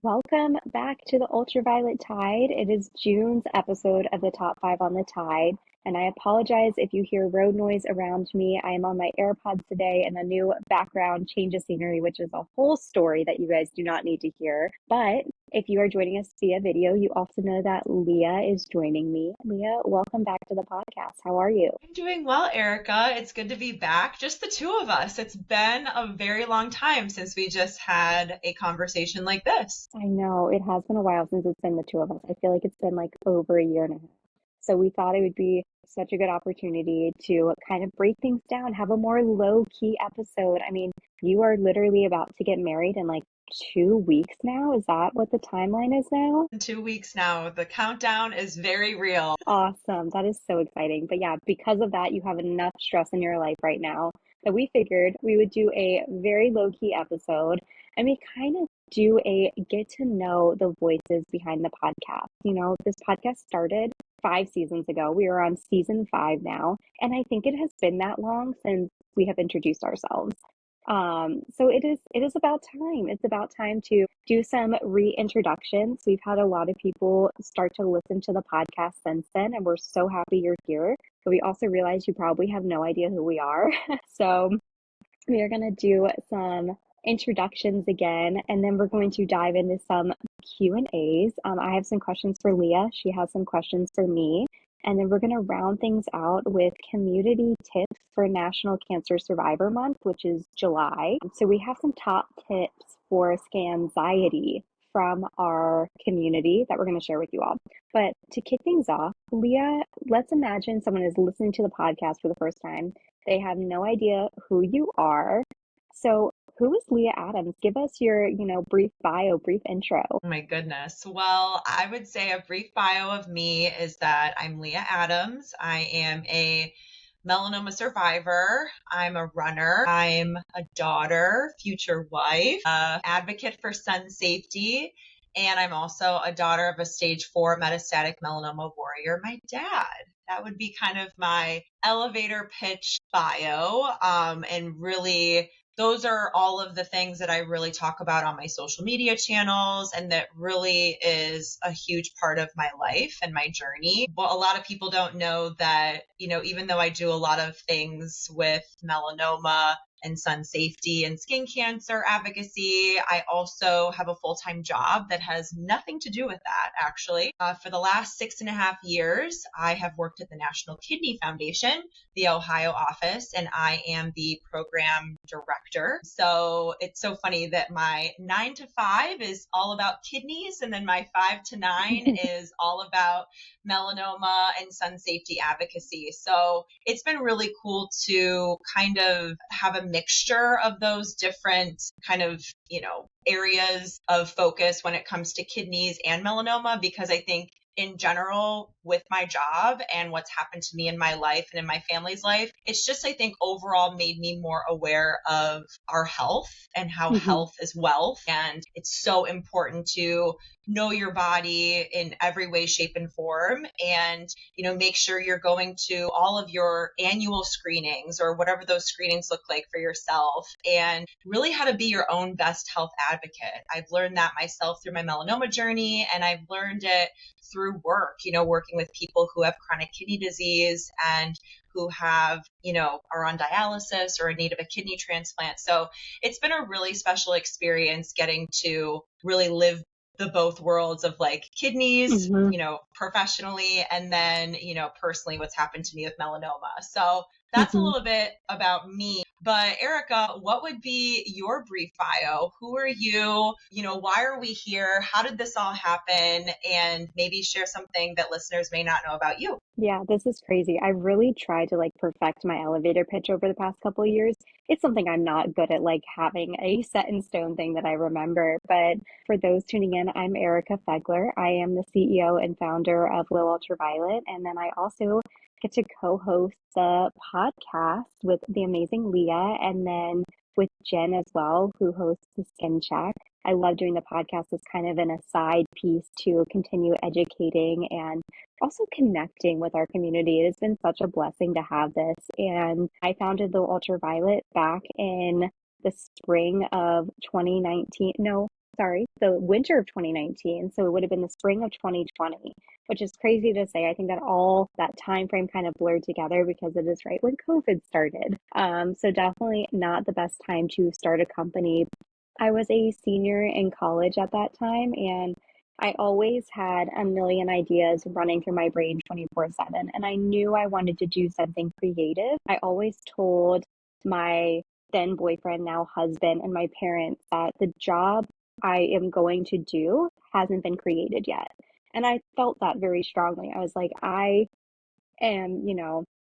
Welcome back to the Ultraviolet Tide. It is June's episode of the Top 5 on the Tide, and I apologize if you hear road noise around me. I am on my AirPods today and a new background change of scenery, which is a whole story that you guys do not need to hear. But if you are joining us via video, you also know that Leah is joining me. Leah, welcome back to the podcast. How are you? I'm doing well, Erica. It's good to be back. Just the two of us. It's been a very long time since we just had a conversation like this. I know it has been a while since it's been the two of us. I feel like it's been like over a year and a half. So we thought it would be such a good opportunity to kind of break things down, have a more low key episode. I mean, you are literally about to get married in like 2 weeks now. Is that what the timeline is now? In 2 weeks now, the countdown is very real. Awesome. That is so exciting. But yeah, because of that, you have enough stress in your life right now that we figured we would do a very low key episode and we kind of do a get to know the voices behind the podcast. This podcast started 5 seasons ago. We are on season 5 now. And I think it has been that long since we have introduced ourselves. So it is about time. It's about time to do some reintroductions. We've had a lot of people start to listen to the podcast since then, and we're so happy you're here. But we also realize you probably have no idea who we are. So we are going to do some introductions again, and then we're going to dive into some Q&As. I have some questions for Leah. She has some questions for me. And then we're going to round things out with community tips for National Cancer Survivor Month, which is July. So we have some top tips for Scanxiety from our community that we're going to share with you all. But to kick things off, Leah, let's imagine someone is listening to the podcast for the first time. They have no idea who you are. So who is Leah Adams? Give us your, brief bio, brief intro. Oh my goodness. Well, I would say a brief bio of me is that I'm Leah Adams. I am a melanoma survivor. I'm a runner. I'm a daughter, future wife, advocate for sun safety. And I'm also a daughter of a stage 4 metastatic melanoma warrior, my dad. That would be kind of my elevator pitch bio. And really, those are all of the things that I really talk about on my social media channels, and that really is a huge part of my life and my journey. Well, a lot of people don't know that, even though I do a lot of things with melanoma and sun safety and skin cancer advocacy, I also have a full-time job that has nothing to do with that, actually. For the last 6.5 years, I have worked at the National Kidney Foundation, the Ohio office, and I am the program director. So it's so funny that my 9 to 5 is all about kidneys, and then my 5 to 9 is all about melanoma and sun safety advocacy. So it's been really cool to kind of have a mixture of those different kind of, areas of focus when it comes to kidneys and melanoma, because I think in general, with my job and what's happened to me in my life and in my family's life, it's just, I think, overall made me more aware of our health and how health is wealth. And it's so important to know your body in every way, shape, and form. And, make sure you're going to all of your annual screenings or whatever those screenings look like for yourself, and really how to be your own best health advocate. I've learned that myself through my melanoma journey, and I've learned it through work, working with people who have chronic kidney disease and who have, are on dialysis or in need of a kidney transplant. So it's been a really special experience getting to really live the both worlds of like kidneys, professionally, and then, personally what's happened to me with melanoma. So that's a little bit about me. But Erica, what would be your brief bio? Who are you? Why are we here? How did this all happen? And maybe share something that listeners may not know about you. Yeah, this is crazy. I really tried to perfect my elevator pitch over the past couple of years. It's something I'm not good at, having a set in stone thing that I remember. But for those tuning in, I'm Erica Feggeler. I am the CEO and founder of Low Ultraviolet. And then I also get to co-host the podcast with the amazing Leah, and then with Jen as well, who hosts the Skin Check. I love doing the podcast as kind of an aside piece to continue educating and also connecting with our community. It has been such a blessing to have this. And I founded the Ultraviolet back in the spring of 2019. No, the winter of 2019. So it would have been the spring of 2020, which is crazy to say. I think that all that time frame kind of blurred together because it is right when COVID started. So definitely not the best time to start a company. I was a senior in college at that time, and I always had a million ideas running through my brain 24/7, and I knew I wanted to do something creative. I always told my then boyfriend, now husband, and my parents that the job I am going to do hasn't been created yet. And I felt that very strongly. I was like, I am,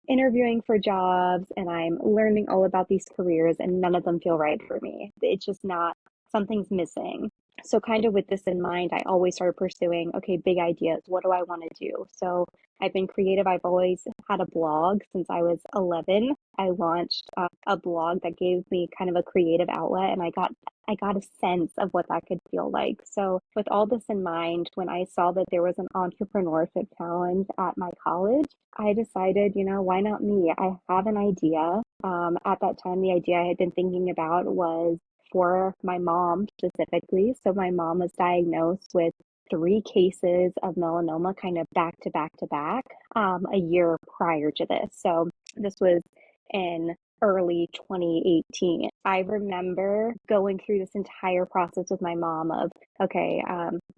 interviewing for jobs and I'm learning all about these careers and none of them feel right for me. It's just not, something's missing. So, kind of with this in mind, I always started pursuing, okay, big ideas. What do I want to do? So, I've been creative. I've always had a blog since I was 11. I launched a blog that gave me kind of a creative outlet, and I got a sense of what that could feel like. So, with all this in mind, when I saw that there was an entrepreneurship challenge at my college, I decided, why not me? I have an idea. At that time, the idea I had been thinking about was for my mom specifically. So my mom was diagnosed with 3 cases of melanoma kind of back to back to back a year prior to this. So this was in early 2018. I remember going through this entire process with my mom of, okay,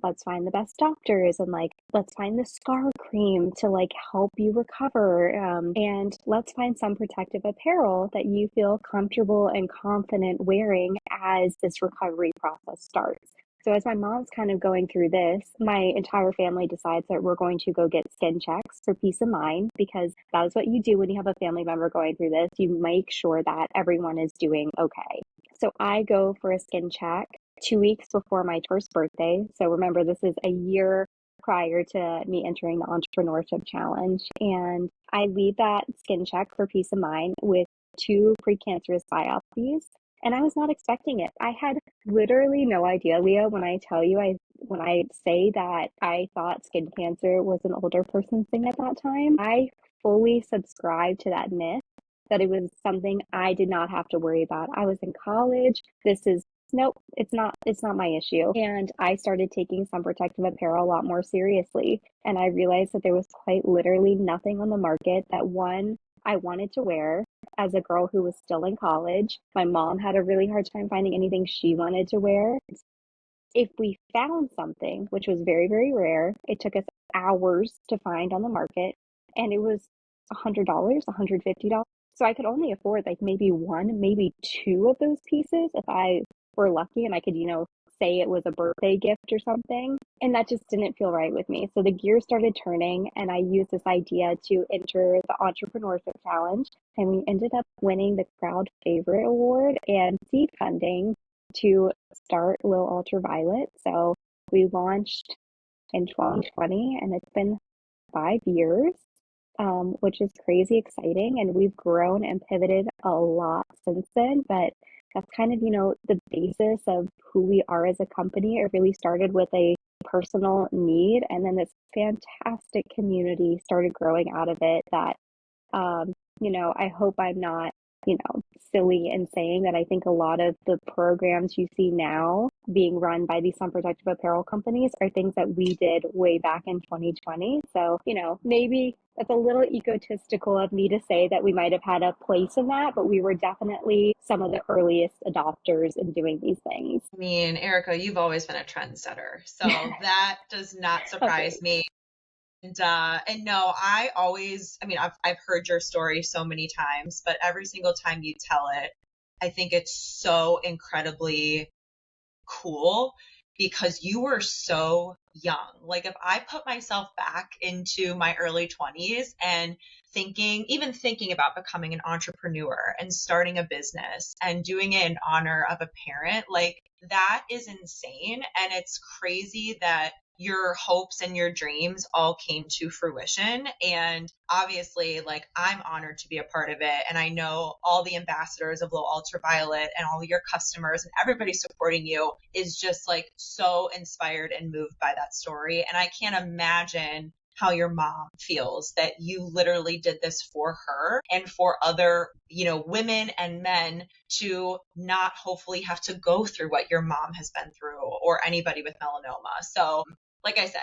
let's find the best doctors and like, let's find the scar cream to like help you recover. And let's find some protective apparel that you feel comfortable and confident wearing as this recovery process starts. So as my mom's kind of going through this, my entire family decides that we're going to go get skin checks for peace of mind, because that is what you do when you have a family member going through this. You make sure that everyone is doing okay. So I go for a skin check 2 weeks before my first birthday. So remember, this is a year prior to me entering the entrepreneurship challenge. And I leave that skin check for peace of mind with 2 precancerous biopsies. And I was not expecting it. I had literally no idea, Leah, when I tell you, when I say that I thought skin cancer was an older person's thing at that time, I fully subscribed to that myth that it was something I did not have to worry about. I was in college. Nope, it's not my issue. And I started taking some protective apparel a lot more seriously. And I realized that there was quite literally nothing on the market that, one, I wanted to wear as a girl who was still in college. My mom had a really hard time finding anything she wanted to wear. If we found something, which was very, very rare, it took us hours to find on the market, and it was $100, $150. So I could only afford like maybe one, maybe two of those pieces if I were lucky and I could, say it was a birthday gift or something. And that just didn't feel right with me. So the gears started turning, and I used this idea to enter the Entrepreneurship Challenge. And we ended up winning the Crowd Favorite Award and seed funding to start Low Ultraviolet. So we launched in 2020, and it's been 5 years, which is crazy exciting. And we've grown and pivoted a lot since then. But that's kind of, the basis of who we are as a company. It really started with a personal need, and then this fantastic community started growing out of it that, I hope I'm not, silly in saying that I think a lot of the programs you see now being run by these protective apparel companies are things that we did way back in 2020. So, maybe that's a little egotistical of me to say that we might have had a place in that, but we were definitely some of the earliest adopters in doing these things. I mean, Erica, you've always been a trendsetter, so that does not surprise Okay. me. And no, I've heard your story so many times, but every single time you tell it, I think it's so incredibly cool because you were so young. Like if I put myself back into my early 20s and even thinking about becoming an entrepreneur and starting a business and doing it in honor of a parent, like that is insane. And it's crazy that your hopes and your dreams all came to fruition. And obviously, like I'm honored to be a part of it. And I know all the ambassadors of Low Ultraviolet and all your customers and everybody supporting you is just like so inspired and moved by that story. And I can't imagine how your mom feels that you literally did this for her and for other, women and men to not hopefully have to go through what your mom has been through or anybody with melanoma. So like I said,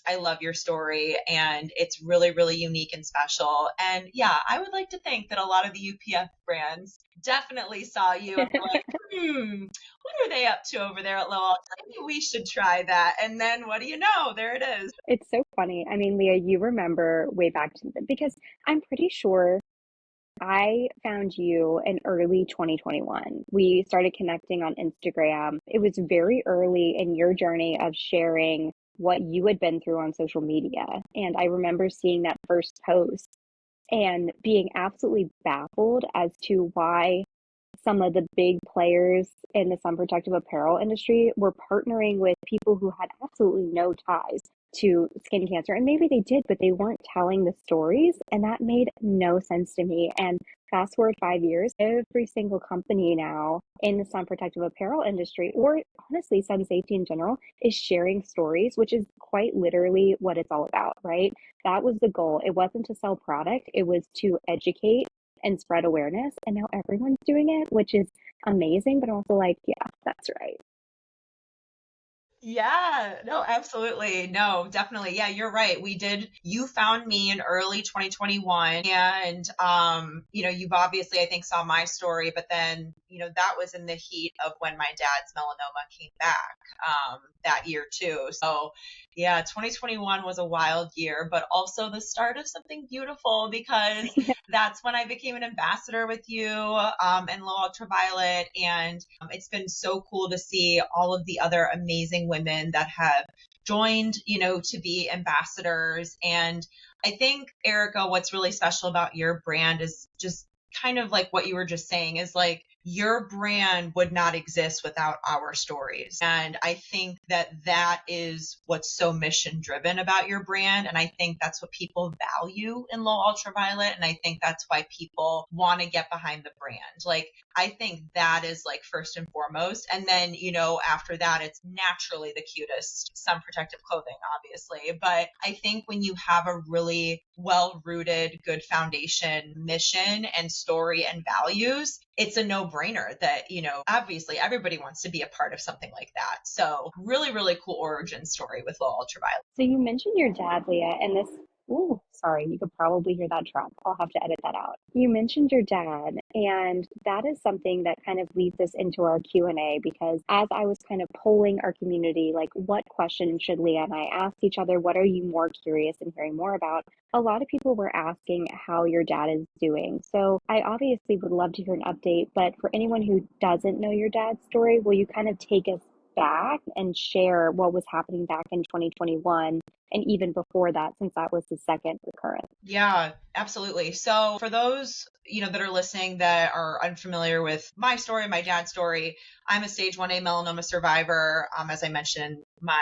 I love your story and it's really, really unique and special. And yeah, I would like to think that a lot of the UPF brands definitely saw you and were like, what are they up to over there at Low Ultra? Maybe we should try that. And then what do you know? There it is. It's so funny. I mean, Leah, you remember way back to because I'm pretty sure I found you in early 2021. We started connecting on Instagram. It was very early in your journey of sharing what you had been through on social media. And I remember seeing that first post and being absolutely baffled as to why some of the big players in the sun protective apparel industry were partnering with people who had absolutely no ties to skin cancer. And maybe they did, but they weren't telling the stories. And that made no sense to me. And fast forward 5 years, every single company now in the sun protective apparel industry, or honestly, sun safety in general, is sharing stories, which is quite literally what it's all about, right? That was the goal. It wasn't to sell product, it was to educate and spread awareness. And now everyone's doing it, which is amazing, but also like, yeah, that's right. Yeah, no, absolutely. No, definitely. Yeah, you're right. You found me in early 2021 and you've obviously I think saw my story, but then, that was in the heat of when my dad's melanoma came back that year too. So, yeah, 2021 was a wild year, but also the start of something beautiful because that's when I became an ambassador with you and Low Ultraviolet. And it's been so cool to see all of the other amazing women that have joined, to be ambassadors. And I think, Erica, what's really special about your brand is just kind of like what you were just saying is like your brand would not exist without our stories. And I think that is what's so mission driven about your brand. And I think that's what people value in Low Ultraviolet. And I think that's why people want to get behind the brand. Like, I think that is like first and foremost. And then, after that, it's naturally the cutest sun protective clothing, obviously. But I think when you have a really well rooted, good foundation, mission and story and values, it's a no-brainer that, obviously everybody wants to be a part of something like that. So really, really cool origin story with Low Ultraviolet. So you mentioned your dad, Leah, and this, oh, sorry, you could probably hear that truck. I'll have to edit that out. You mentioned your dad, and that is something that kind of leads us into our Q&A because as I was kind of polling our community, like what questions should Leah and I ask each other? What are you more curious in hearing more about? A lot of people were asking how your dad is doing. So I obviously would love to hear an update, but for anyone who doesn't know your dad's story, will you kind of take us back and share what was happening back in 2021 and even before that, since that was the second recurrence? Yeah, absolutely. So for those, that are listening that are unfamiliar with my story, my dad's story, I'm a stage 1A melanoma survivor, as I mentioned my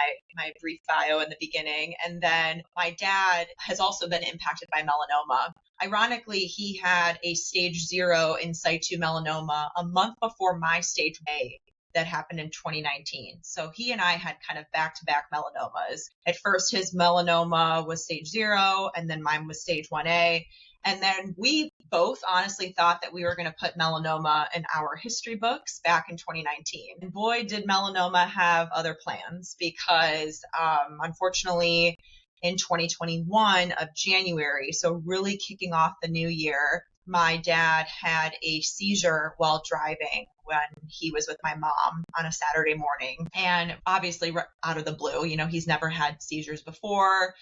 brief bio in the beginning. And then my dad has also been impacted by melanoma. Ironically, he had a stage 0 in situ melanoma a month before my stage A that happened in 2019. So he and I had kind of back-to-back melanomas. At first, his melanoma was stage 0, and then mine was stage 1A. And then we both honestly thought that we were going to put melanoma in our history books back in 2019. And boy, did melanoma have other plans because unfortunately, in 2021 of January, so really kicking off the new year, my dad had a seizure while driving when he was with my mom on a Saturday morning. And obviously out of the blue, he's never had seizures before.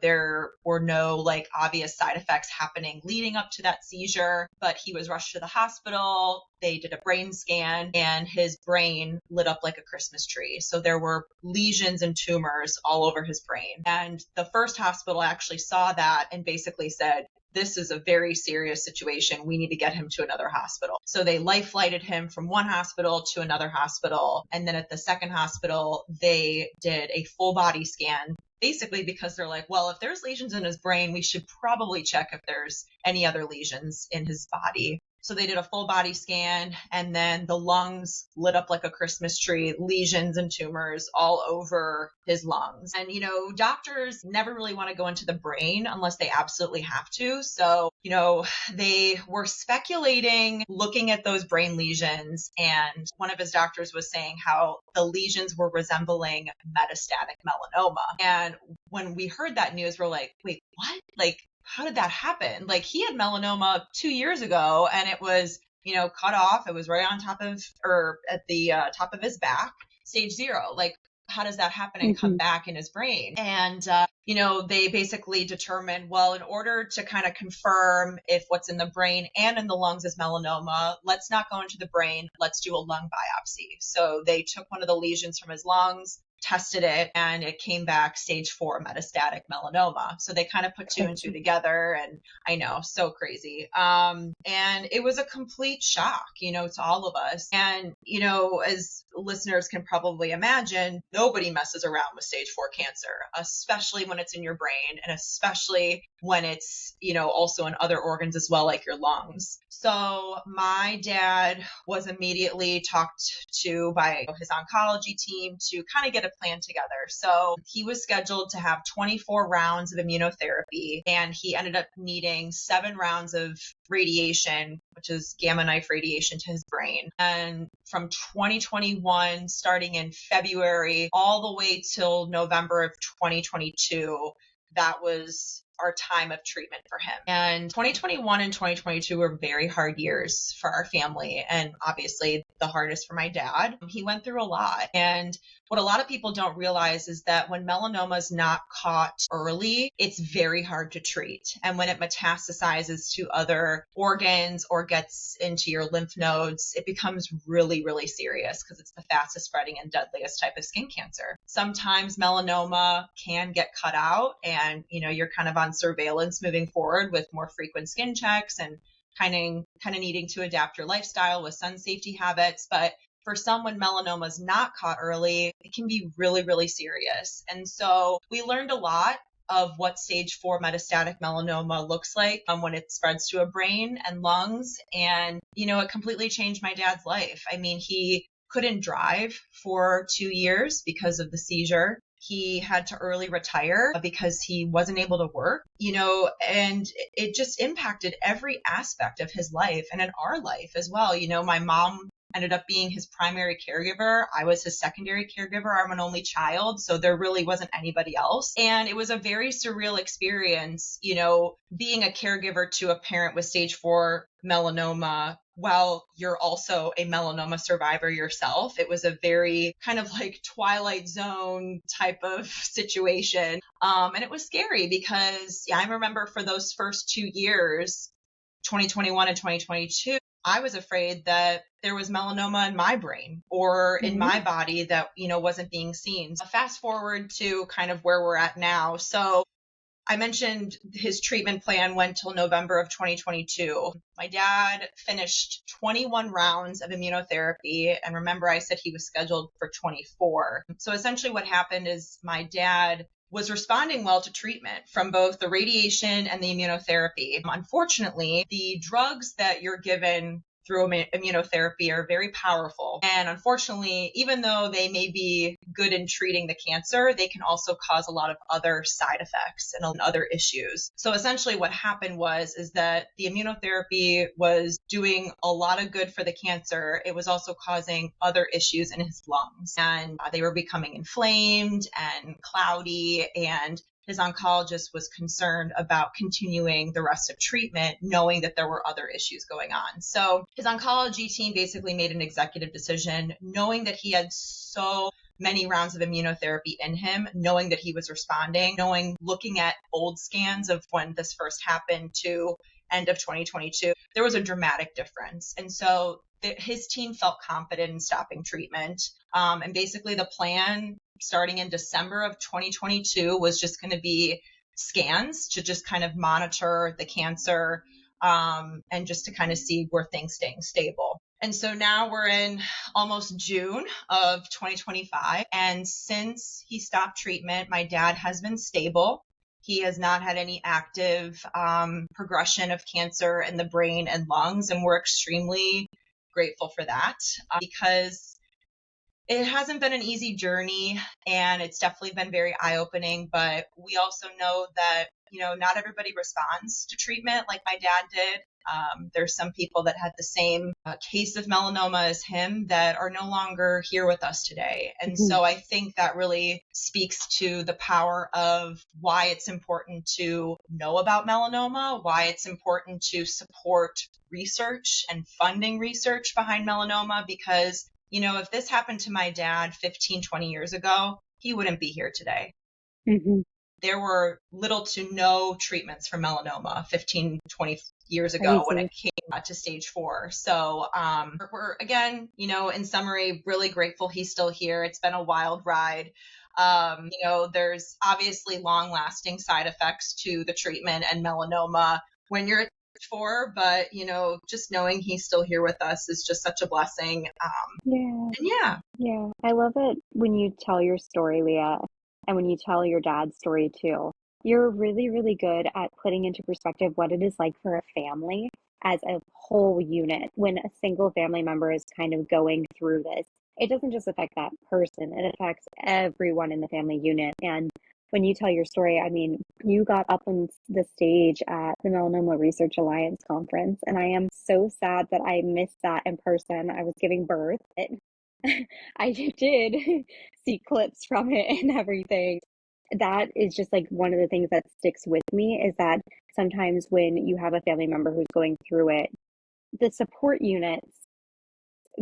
There were no like obvious side effects happening leading up to that seizure, but he was rushed to the hospital. They did a brain scan and his brain lit up like a Christmas tree. So there were lesions and tumors all over his brain. And the first hospital actually saw that and basically said, this is a very serious situation. We need to get him to another hospital. So they life flighted him from one hospital to another hospital. And then at the second hospital, they did a full body scan, basically because they're like, well, if there's lesions in his brain, we should probably check if there's any other lesions in his body. So they did a full body scan, and then the lungs lit up like a Christmas tree, lesions and tumors all over his lungs. And, doctors never really want to go into the brain unless they absolutely have to. So, they were speculating, looking at those brain lesions, and one of his doctors was saying how the lesions were resembling metastatic melanoma. And when we heard that news, we're like, wait, what? Like, how did that happen? Like, he had melanoma 2 years ago, and it was, cut off. It was right on top of, or at the top of his back, stage 0. Like, how does that happen and come back in his brain? And, they basically determined, well, in order to kind of confirm if what's in the brain and in the lungs is melanoma, let's not go into the brain. Let's do a lung biopsy. So they took one of the lesions from his lungs, tested it, and it came back stage 4 metastatic melanoma. So they kind of put 2 and 2 together, and I know, so crazy. And it was a complete shock, to all of us. And, as listeners can probably imagine, nobody messes around with stage 4 cancer, especially when it's in your brain, and especially when it's, also in other organs as well, like your lungs. So my dad was immediately talked to by his oncology team to kind of get a plan together. So he was scheduled to have 24 rounds of immunotherapy, and he ended up needing 7 rounds of radiation, which is gamma knife radiation, to his brain. And from 2021, starting in February, all the way till November of 2022, that was our time of treatment for him. And 2021 and 2022 were very hard years for our family, and obviously the hardest for my dad. He went through a lot. And what a lot of people don't realize is that when melanoma is not caught early, it's very hard to treat. And when it metastasizes to other organs or gets into your lymph nodes, it becomes really, really serious because it's the fastest spreading and deadliest type of skin cancer. Sometimes melanoma can get cut out, and you're kind of on surveillance moving forward with more frequent skin checks and kind of needing to adapt your lifestyle with sun safety habits. But for some, when melanoma is not caught early, it can be really, really serious. And so we learned a lot of what stage 4 metastatic melanoma looks like when it spreads to a brain and lungs. And, it completely changed my dad's life. I mean, he couldn't drive for 2 years because of the seizure. He had to early retire because he wasn't able to work, and it just impacted every aspect of his life and in our life as well. My mom ended up being his primary caregiver. I was his secondary caregiver. I'm an only child, so there really wasn't anybody else. And it was a very surreal experience, being a caregiver to a parent with stage 4 melanoma while you're also a melanoma survivor yourself. It was a very kind of like Twilight Zone type of situation. And it was scary because I remember for those first 2 years, 2021 and 2022, I was afraid that there was melanoma in my brain or in my body that, wasn't being seen. So fast forward to kind of where we're at now. So I mentioned his treatment plan went till November of 2022. My dad finished 21 rounds of immunotherapy. And remember, I said he was scheduled for 24. So essentially what happened is my dad was responding well to treatment from both the radiation and the immunotherapy. Unfortunately, the drugs that you're given through immunotherapy are very powerful. And unfortunately, even though they may be good in treating the cancer, they can also cause a lot of other side effects and other issues. So essentially what happened is that the immunotherapy was doing a lot of good for the cancer. It was also causing other issues in his lungs, and they were becoming inflamed and cloudy, and his oncologist was concerned about continuing the rest of treatment, knowing that there were other issues going on. So his oncology team basically made an executive decision, knowing that he had so many rounds of immunotherapy in him, knowing that he was responding, looking at old scans of when this first happened to end of 2022, there was a dramatic difference. And so his team felt confident in stopping treatment. And basically the plan starting in December of 2022 was just going to be scans to just kind of monitor the cancer and just to kind of see were things staying stable. And so now we're in almost June of 2025. And since he stopped treatment, my dad has been stable. He has not had any active progression of cancer in the brain and lungs, and we're extremely grateful for that because it hasn't been an easy journey, and it's definitely been very eye-opening, but we also know that, not everybody responds to treatment like my dad did. There's some people that had the same case of melanoma as him that are no longer here with us today. And so I think that really speaks to the power of why it's important to know about melanoma, why it's important to support research and funding research behind melanoma, because if this happened to my dad 15, 20 years ago, he wouldn't be here today. There were little to no treatments for melanoma 15, 20 years ago when it came to stage 4. So we're, again, in summary, really grateful he's still here. It's been a wild ride. There's obviously long-lasting side effects to the treatment and melanoma when you're at stage 4, but, just knowing he's still here with us is just such a blessing. Yeah. I love it when you tell your story, Leah, and when you tell your dad's story too. You're really, really good at putting into perspective what it is like for a family as a whole unit when a single family member is kind of going through this. It doesn't just affect that person, it affects everyone in the family unit. And when you tell your story, I mean, you got up on the stage at the Melanoma Research Alliance conference, and I am so sad that I missed that in person. I was giving birth. I did see clips from it and everything. That is just like one of the things that sticks with me is that sometimes when you have a family member who's going through it, the support units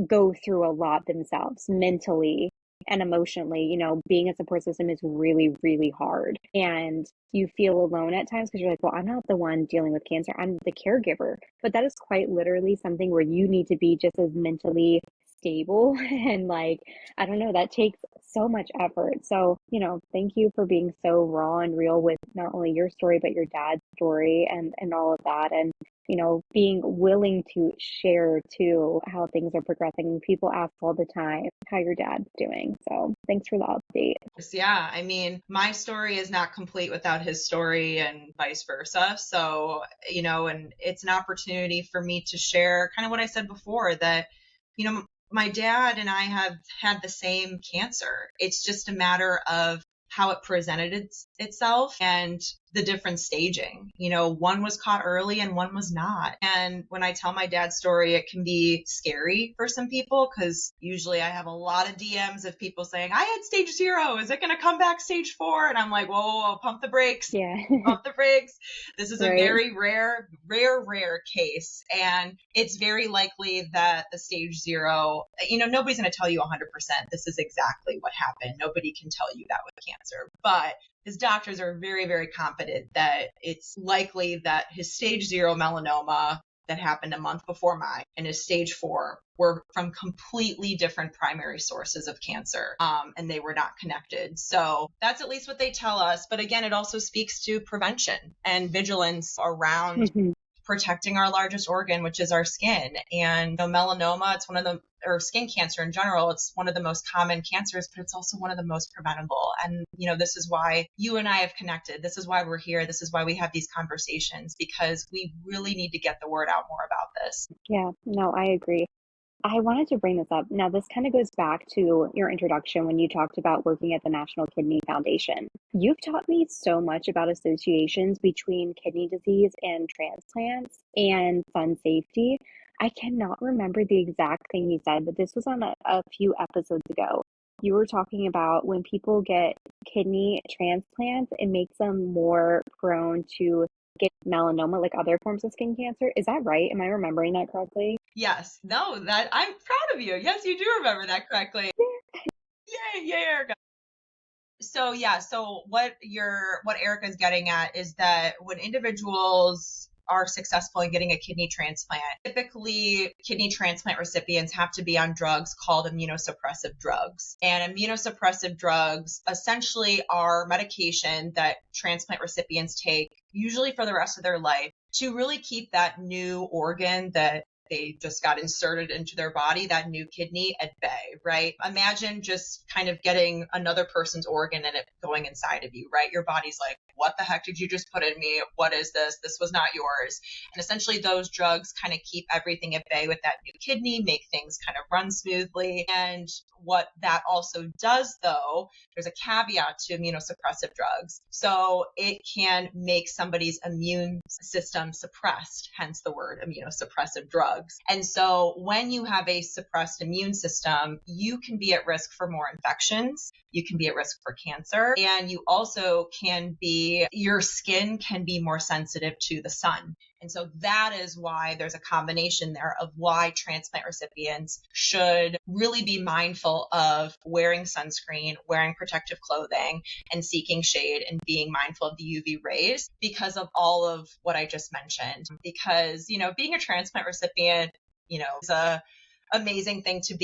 go through a lot themselves mentally and emotionally. Being a support system is really, really hard. And you feel alone at times because you're like, well, I'm not the one dealing with cancer, I'm the caregiver. But that is quite literally something where you need to be just as mentally stable and like, I don't know, that takes so much effort. So, thank you for being so raw and real with not only your story, but your dad's story and all of that. And being willing to share too how things are progressing. People ask all the time how your dad's doing. So thanks for the update. Yeah, I mean, my story is not complete without his story and vice versa. So, and it's an opportunity for me to share kind of what I said before, that, my dad and I have had the same cancer. It's just a matter of how it presented itself and the different staging. One was caught early and one was not. And when I tell my dad's story, it can be scary for some people because usually I have a lot of DMs of people saying, I had stage 0. Is it going to come back stage 4? And I'm like, whoa, pump the brakes. Yeah. Pump the brakes. This is Right. a very rare case. And it's very likely that the stage 0, nobody's going to tell you 100% this is exactly what happened. Nobody can tell you that with cancer. But his doctors are very, very confident that it's likely that his stage 0 melanoma that happened a month before mine and his stage 4 were from completely different primary sources of cancer, and they were not connected. So that's at least what they tell us. But again, it also speaks to prevention and vigilance around protecting our largest organ, which is our skin. And melanoma, it's or skin cancer in general, it's one of the most common cancers, but it's also one of the most preventable. And, this is why you and I have connected. This is why we're here. This is why we have these conversations, because we really need to get the word out more about this. Yeah, no, I agree. I wanted to bring this up. Now, this kind of goes back to your introduction when you talked about working at the National Kidney Foundation. You've taught me so much about associations between kidney disease and transplants and sun safety. I cannot remember the exact thing you said, but this was on a few episodes ago. You were talking about when people get kidney transplants, it makes them more prone to get melanoma, like other forms of skin cancer. Is that right? Am I remembering that correctly? Yes. No, that I'm proud of you. Yes, you do remember that correctly. Yay, Erica. So what Erica's getting at is that when individuals are successful in getting a kidney transplant, typically kidney transplant recipients have to be on drugs called immunosuppressive drugs. And immunosuppressive drugs essentially are medication that transplant recipients take usually for the rest of their life to really keep that new organ that they just got inserted into their body, that new kidney at bay, right? Imagine just kind of getting another person's organ and it going inside of you, right? Your body's like, what the heck did you just put in me? What is this? This was not yours. And essentially those drugs kind of keep everything at bay with that new kidney, make things kind of run smoothly. And what that also does, though, there's a caveat to immunosuppressive drugs. So it can make somebody's immune system suppressed, hence the word immunosuppressive drugs. And so when you have a suppressed immune system, you can be at risk for more infections. You can be at risk for cancer. And you also your skin can be more sensitive to the sun. And so that is why there's a combination there of why transplant recipients should really be mindful of wearing sunscreen, wearing protective clothing, and seeking shade and being mindful of the UV rays because of all of what I just mentioned. Because, being a transplant recipient, is a amazing thing to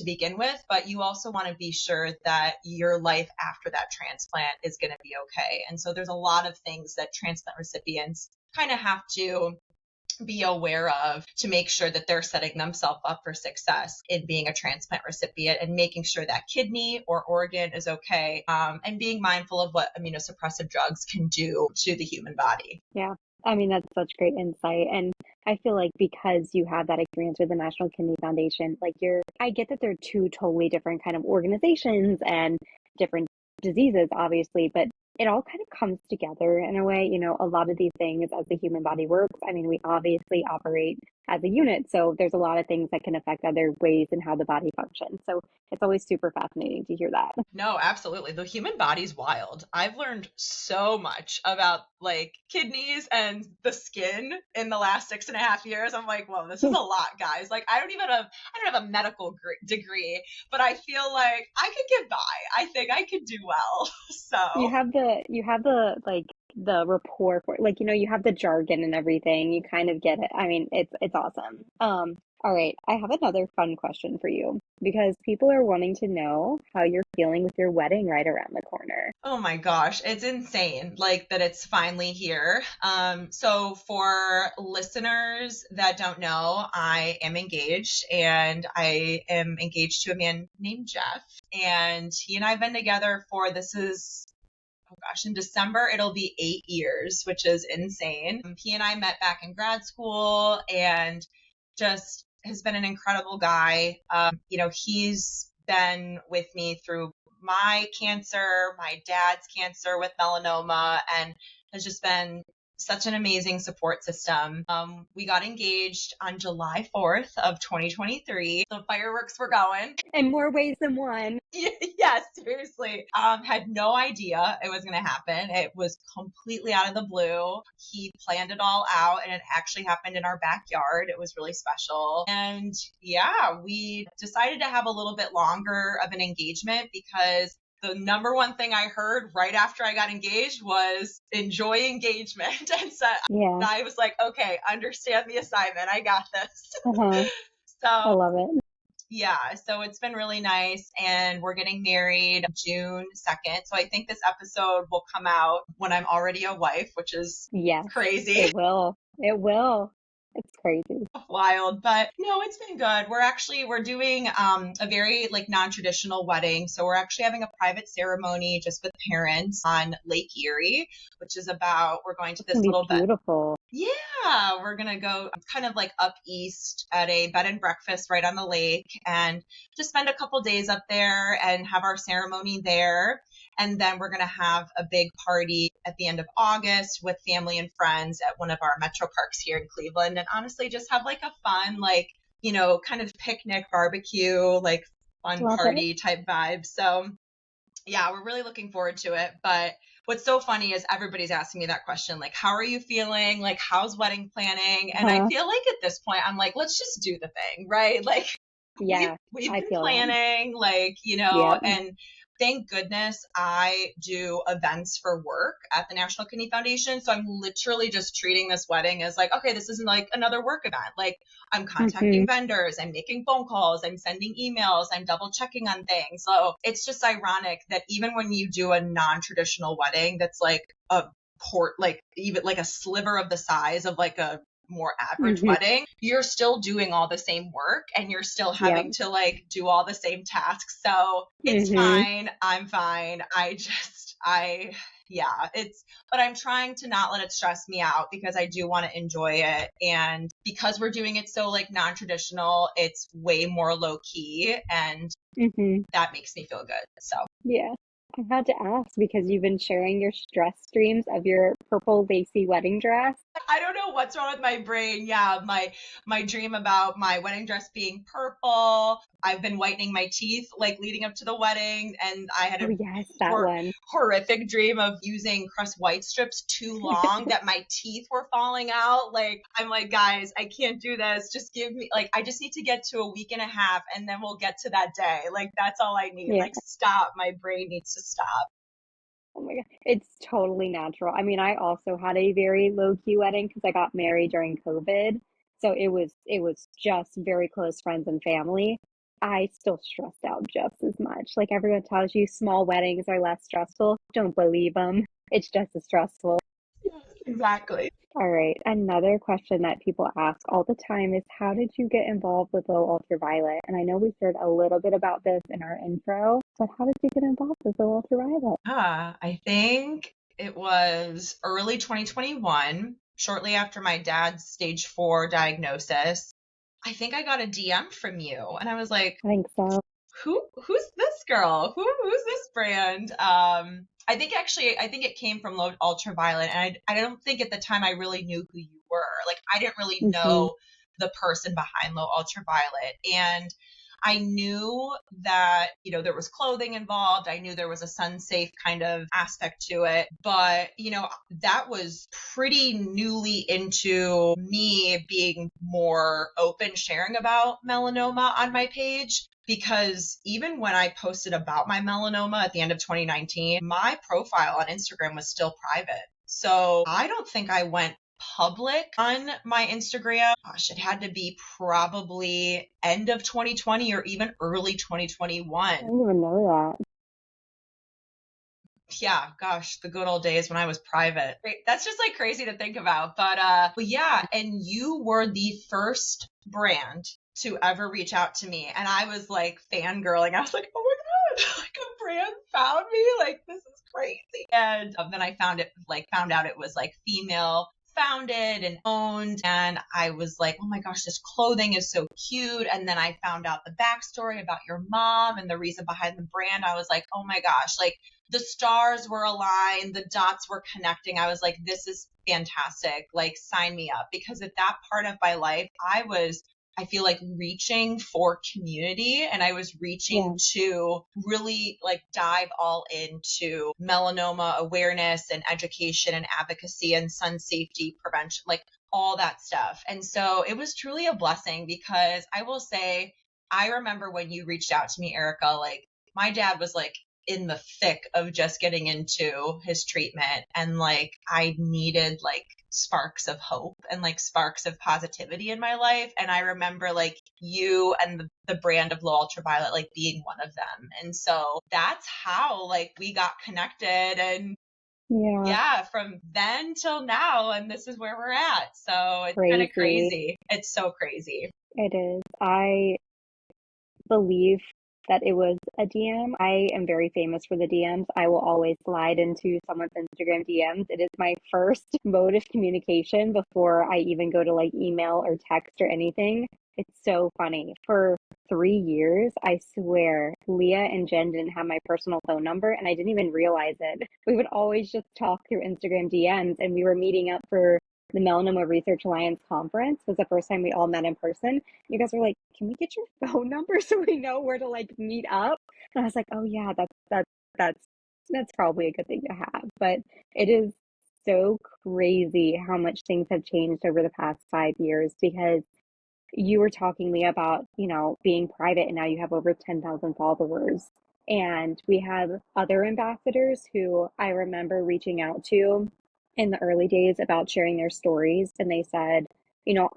begin with, but you also want to be sure that your life after that transplant is going to be okay. And so there's a lot of things that transplant recipients kind of have to be aware of to make sure that they're setting themselves up for success in being a transplant recipient and making sure that kidney or organ is okay, and being mindful of what immunosuppressive drugs can do to the human body. Yeah. I mean, that's such great insight. And I feel like because you have that experience with the National Kidney Foundation, I get that they're two totally different kind of organizations and different diseases, obviously, but it all kind of comes together in a way. A lot of these things as the human body works, I mean, we obviously operate as a unit. So there's a lot of things that can affect other ways in how the body functions. So it's always super fascinating to hear that. No, absolutely. The human body's wild. I've learned so much about kidneys and the skin in the last 6.5 years. I'm like, whoa, this is a lot, guys. I don't have a medical degree, but I feel like I could get by. I think I could do well. So you have the rapport for you have the jargon and everything. You kind of get it. I mean, it's awesome. All right, I have another fun question for you because people are wanting to know how you're feeling with your wedding right around the corner. Oh my gosh, it's insane that it's finally here. So for listeners that don't know, I am engaged and I am engaged to a man named Jeff, and he and I have been together for in December, it'll be 8 years, which is insane. He and I met back in grad school and just has been an incredible guy. He's been with me through my cancer, my dad's cancer with melanoma, and has just been such an amazing support system. We got engaged on July 4th of 2023. The fireworks were going. In more ways than one. Yes, seriously. Had no idea it was going to happen. It was completely out of the blue. He planned it all out and it actually happened in our backyard. It was really special. And yeah, we decided to have a little bit longer of an engagement because the number one thing I heard right after I got engaged was enjoy engagement. And so Yeah. I was like, okay, understand the assignment. I got this. Uh-huh. So I love it. Yeah, so it's been really nice, and we're getting married June 2nd. So I think this episode will come out when I'm already a wife, which is crazy. It will. It will. It's crazy. Wild, but no, it's been good. We're doing a very non-traditional wedding. So we're actually having a private ceremony just with parents on Lake Erie, which is we're going to this little bit. Beautiful. Yeah, we're going to go kind of up east at a bed and breakfast right on the lake and just spend a couple days up there and have our ceremony there. And then we're going to have a big party at the end of August with family and friends at one of our metro parks here in Cleveland. And honestly, just have a fun, kind of picnic barbecue, fun party type vibe. So yeah, we're really looking forward to it. But what's so funny is everybody's asking me that question, how are you feeling? How's wedding planning? And I feel at this point, I'm let's just do the thing, right? Yeah, we've been planning, and thank goodness I do events for work at the National Kidney Foundation. So I'm literally just treating this wedding as okay, this isn't another work event. I'm contacting vendors, I'm making phone calls, I'm sending emails, I'm double checking on things. So it's just ironic that even when you do a non-traditional wedding that's a even a sliver of the size of a more average Hmm. wedding, you're still doing all the same work and you're still Yep. having to like do all the same tasks. So it's Hmm. fine. I'm fine. Yeah, but I'm trying to not let it stress me out because I do want to enjoy it. And because we're doing it so like non-traditional, it's way more low key and Hmm. that makes me feel good. So Yeah. I had to ask because you've been sharing your stress streams of your purple lacy wedding dress. I don't know what's wrong with my brain. Yeah, my dream about my wedding dress being purple. I've been whitening my teeth like leading up to the wedding, and I had Oh, a yes, that one. horrific dream of using crust white strips too long that my teeth were falling out. Like I'm like, guys, I can't do this. Just give me like I just need to get to a week and a half, and then we'll get to that day. Like that's all I need. Yeah. Like stop. My brain needs to stop. Oh my God. It's totally natural. I mean, I also had a very low key wedding because I got married during COVID. So it was just very close friends and family. I still stressed out just as much. Like everyone tells you small weddings are less stressful. Don't believe them. It's just as stressful. Yes, exactly. All right. Another question that people ask all the time is how did you get involved with low ultraviolet? And I know we shared a little bit about this in our intro, but how did you get involved with low ultraviolet? I think it was early 2021, shortly after my dad's stage 4 diagnosis. I think I got a DM from you, and I was like, I think so. who's this girl? Who's this brand? I think it came from Low Ultraviolet, and I don't think at the time I really knew who you were. Like, I didn't really Hmm. know the person behind Low Ultraviolet, and I knew that, there was clothing involved. I knew there was a sun safe kind of aspect to it. But, that was pretty newly into me being more open, sharing about melanoma on my page. Because even when I posted about my melanoma at the end of 2019, my profile on Instagram was still private. So I don't think I went public on my Instagram. Gosh, it had to be probably end of 2020 or even early I 2021. didn't even know that. Yeah, gosh, the good old days when I was private. That's just like crazy to think about. But yeah, and you were the first brand to ever reach out to me. And I was like fangirling. I was like, oh my God, like a brand found me. Like, this is crazy. And then I found out it was like female founded and owned. And I was like, oh my gosh, this clothing is so cute. And then I found out the backstory about your mom and the reason behind the brand. I was like, oh my gosh, like the stars were aligned, the dots were connecting. I was like, this is fantastic. Like, sign me up. Because at that part of my life, I feel like reaching for community and I was reaching Yeah. to really like dive all into melanoma awareness and education and advocacy and sun safety prevention, like all that stuff. And so it was truly a blessing because I will say, I remember when you reached out to me, Erica, like my dad was like in the thick of just getting into his treatment and like I needed like sparks of hope and like sparks of positivity in my life. And I remember like you and the brand of Low Ultraviolet like being one of them. And so that's how like we got connected. And Yeah. yeah, from then till now, and this is where we're at. So it's kind of Crazy. crazy. It's so crazy. It is. I believe that it was a DM. I am very famous for the DMs. I will always slide into someone's Instagram DMs. It is my first mode of communication before I even go to like email or text or anything. It's so funny. For 3 years, I swear, Leah and Jen didn't have my personal phone number and I didn't even realize it. We would always just talk through Instagram DMs and we were meeting up for the Melanoma Research Alliance conference was the first time we all met in person. You guys were like, can we get your phone number so we know where to like meet up? And I was like, oh yeah, that's that's probably a good thing to have. But it is so crazy how much things have changed over the past 5 years because you were talking, Leah, about, being private and now you have over 10,000 followers. And we have other ambassadors who I remember reaching out to in the early days about sharing their stories. And they said,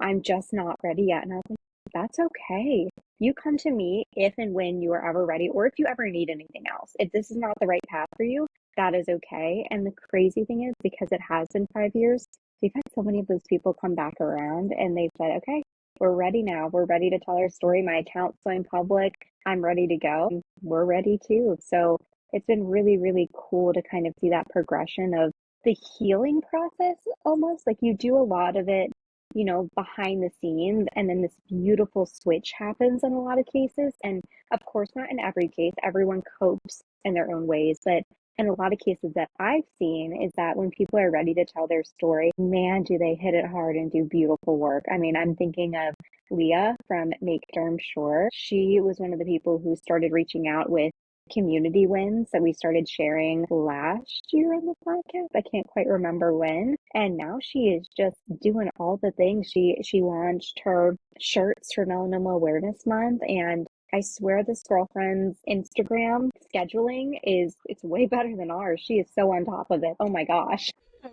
I'm just not ready yet. And I was like, that's okay. You come to me if and when you are ever ready, or if you ever need anything else. If this is not the right path for you, that is okay. And the crazy thing is, because it has been 5 years, we've had so many of those people come back around and they said, okay, we're ready now. We're ready to tell our story. My account's going public. I'm ready to go. And we're ready too. So it's been really, really cool to kind of see that progression of the healing process almost. Like you do a lot of it, behind the scenes, and then this beautiful switch happens in a lot of cases. And of course, not in every case, everyone copes in their own ways, but in a lot of cases that I've seen is that when people are ready to tell their story, man, do they hit it hard and do beautiful work. I mean, I'm thinking of Leah from Make Derm Sure. She was one of the people who started reaching out with community wins that we started sharing last year on the podcast. I can't quite remember when. And now she is just doing all the things. She launched her shirts for Melanoma Awareness Month, and I swear this girlfriend's Instagram scheduling it's way better than ours. She is so on top of it. Oh my gosh.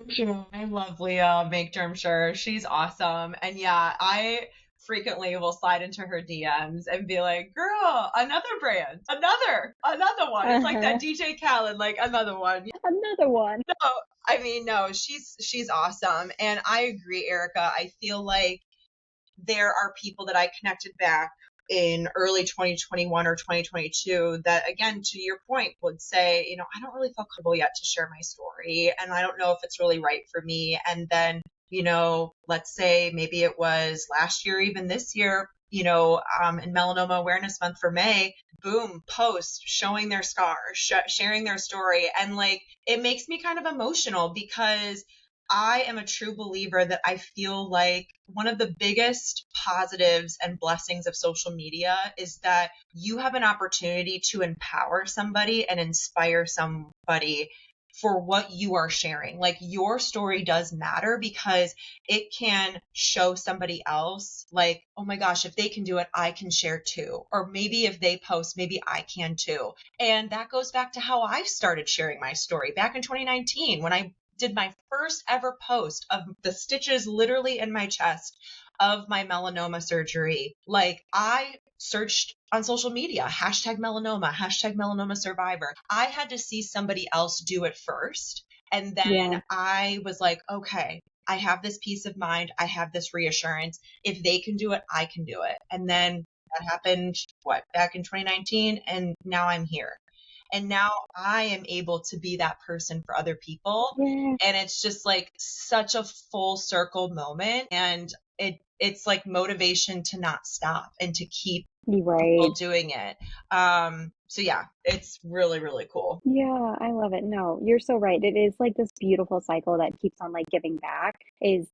Sure. I love Leah, make term sure. She's awesome. And yeah, I frequently will slide into her DMs and be like, girl, another brand, another one. It's like that DJ Khaled, like another one. Another one. No, I mean, no, she's awesome. And I agree, Erica. I feel like there are people that I connected back in early 2021 or 2022 that, again, to your point, would say, I don't really feel comfortable yet to share my story, and I don't know if it's really right for me. And then, let's say maybe it was last year, even this year, in Melanoma Awareness Month for May, boom, post showing their scar, sharing their story. And like, it makes me kind of emotional because I am a true believer that I feel like one of the biggest positives and blessings of social media is that you have an opportunity to empower somebody and inspire somebody for what you are sharing. Like, your story does matter because it can show somebody else like, oh my gosh, if they can do it, I can share too. Or maybe if they post, maybe I can too. And that goes back to how I started sharing my story back in 2019 when I did my first ever post of the stitches literally in my chest of my melanoma surgery. Like, I searched on social media, hashtag melanoma survivor. I had to see somebody else do it first. And then Yeah. I was like, okay, I have this peace of mind. I have this reassurance. If they can do it, I can do it. And then that happened, back in 2019. And now I'm here. And now I am able to be that person for other people. Yeah. And it's just like such a full circle moment. And it's like motivation to not stop and to keep people doing it. So yeah, it's really, really cool. Yeah, I love it. No, you're so right. It is like this beautiful cycle that keeps on like giving back.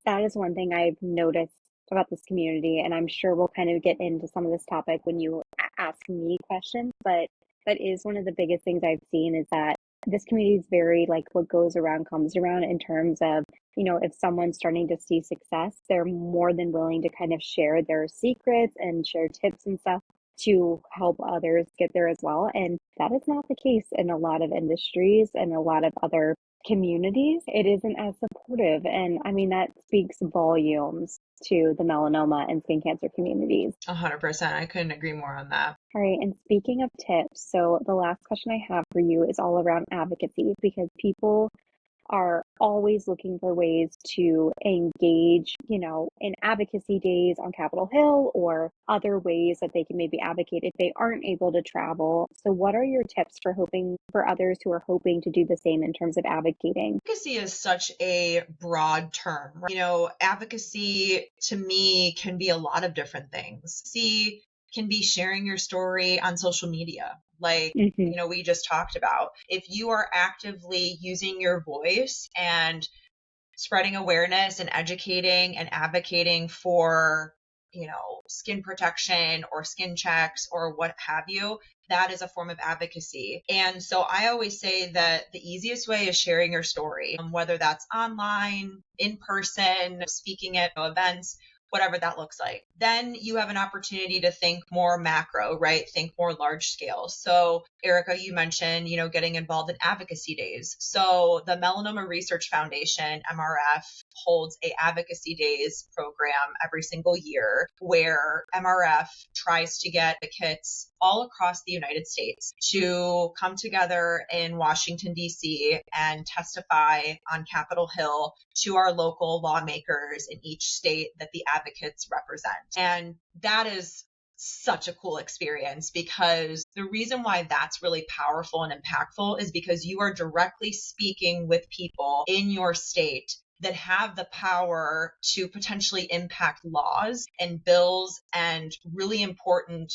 That is one thing I've noticed about this community, and I'm sure we'll kind of get into some of this topic when you ask me questions, but that is one of the biggest things I've seen is that this community is very like what goes around comes around in terms of, if someone's starting to see success, they're more than willing to kind of share their secrets and share tips and stuff to help others get there as well. And that is not the case in a lot of industries and a lot of other communities. It isn't as supportive. And I mean, that speaks volumes to the melanoma and skin cancer communities. 100%. I couldn't agree more on that. All right. And speaking of tips, so the last question I have for you is all around advocacy, because people are always looking for ways to engage, in advocacy days on Capitol Hill or other ways that they can maybe advocate if they aren't able to travel. So what are your tips for others who are hoping to do the same in terms of advocating? Advocacy is such a broad term. Advocacy to me can be a lot of different things. See, can be sharing your story on social media. Like, we just talked about. If you are actively using your voice and spreading awareness and educating and advocating for, skin protection or skin checks or what have you, that is a form of advocacy. And so I always say that the easiest way is sharing your story, whether that's online, in person, speaking at events, whatever that looks like. Then you have an opportunity to think more macro, right? Think more large scale. So Erica, you mentioned, getting involved in advocacy days. So the Melanoma Research Foundation, MRF, holds a advocacy days program every single year where MRF tries to get advocates all across the United States to come together in Washington, D.C. and testify on Capitol Hill to our local lawmakers in each state that the advocates represent. And that is such a cool experience, because the reason why that's really powerful and impactful is because you are directly speaking with people in your state that have the power to potentially impact laws and bills and really important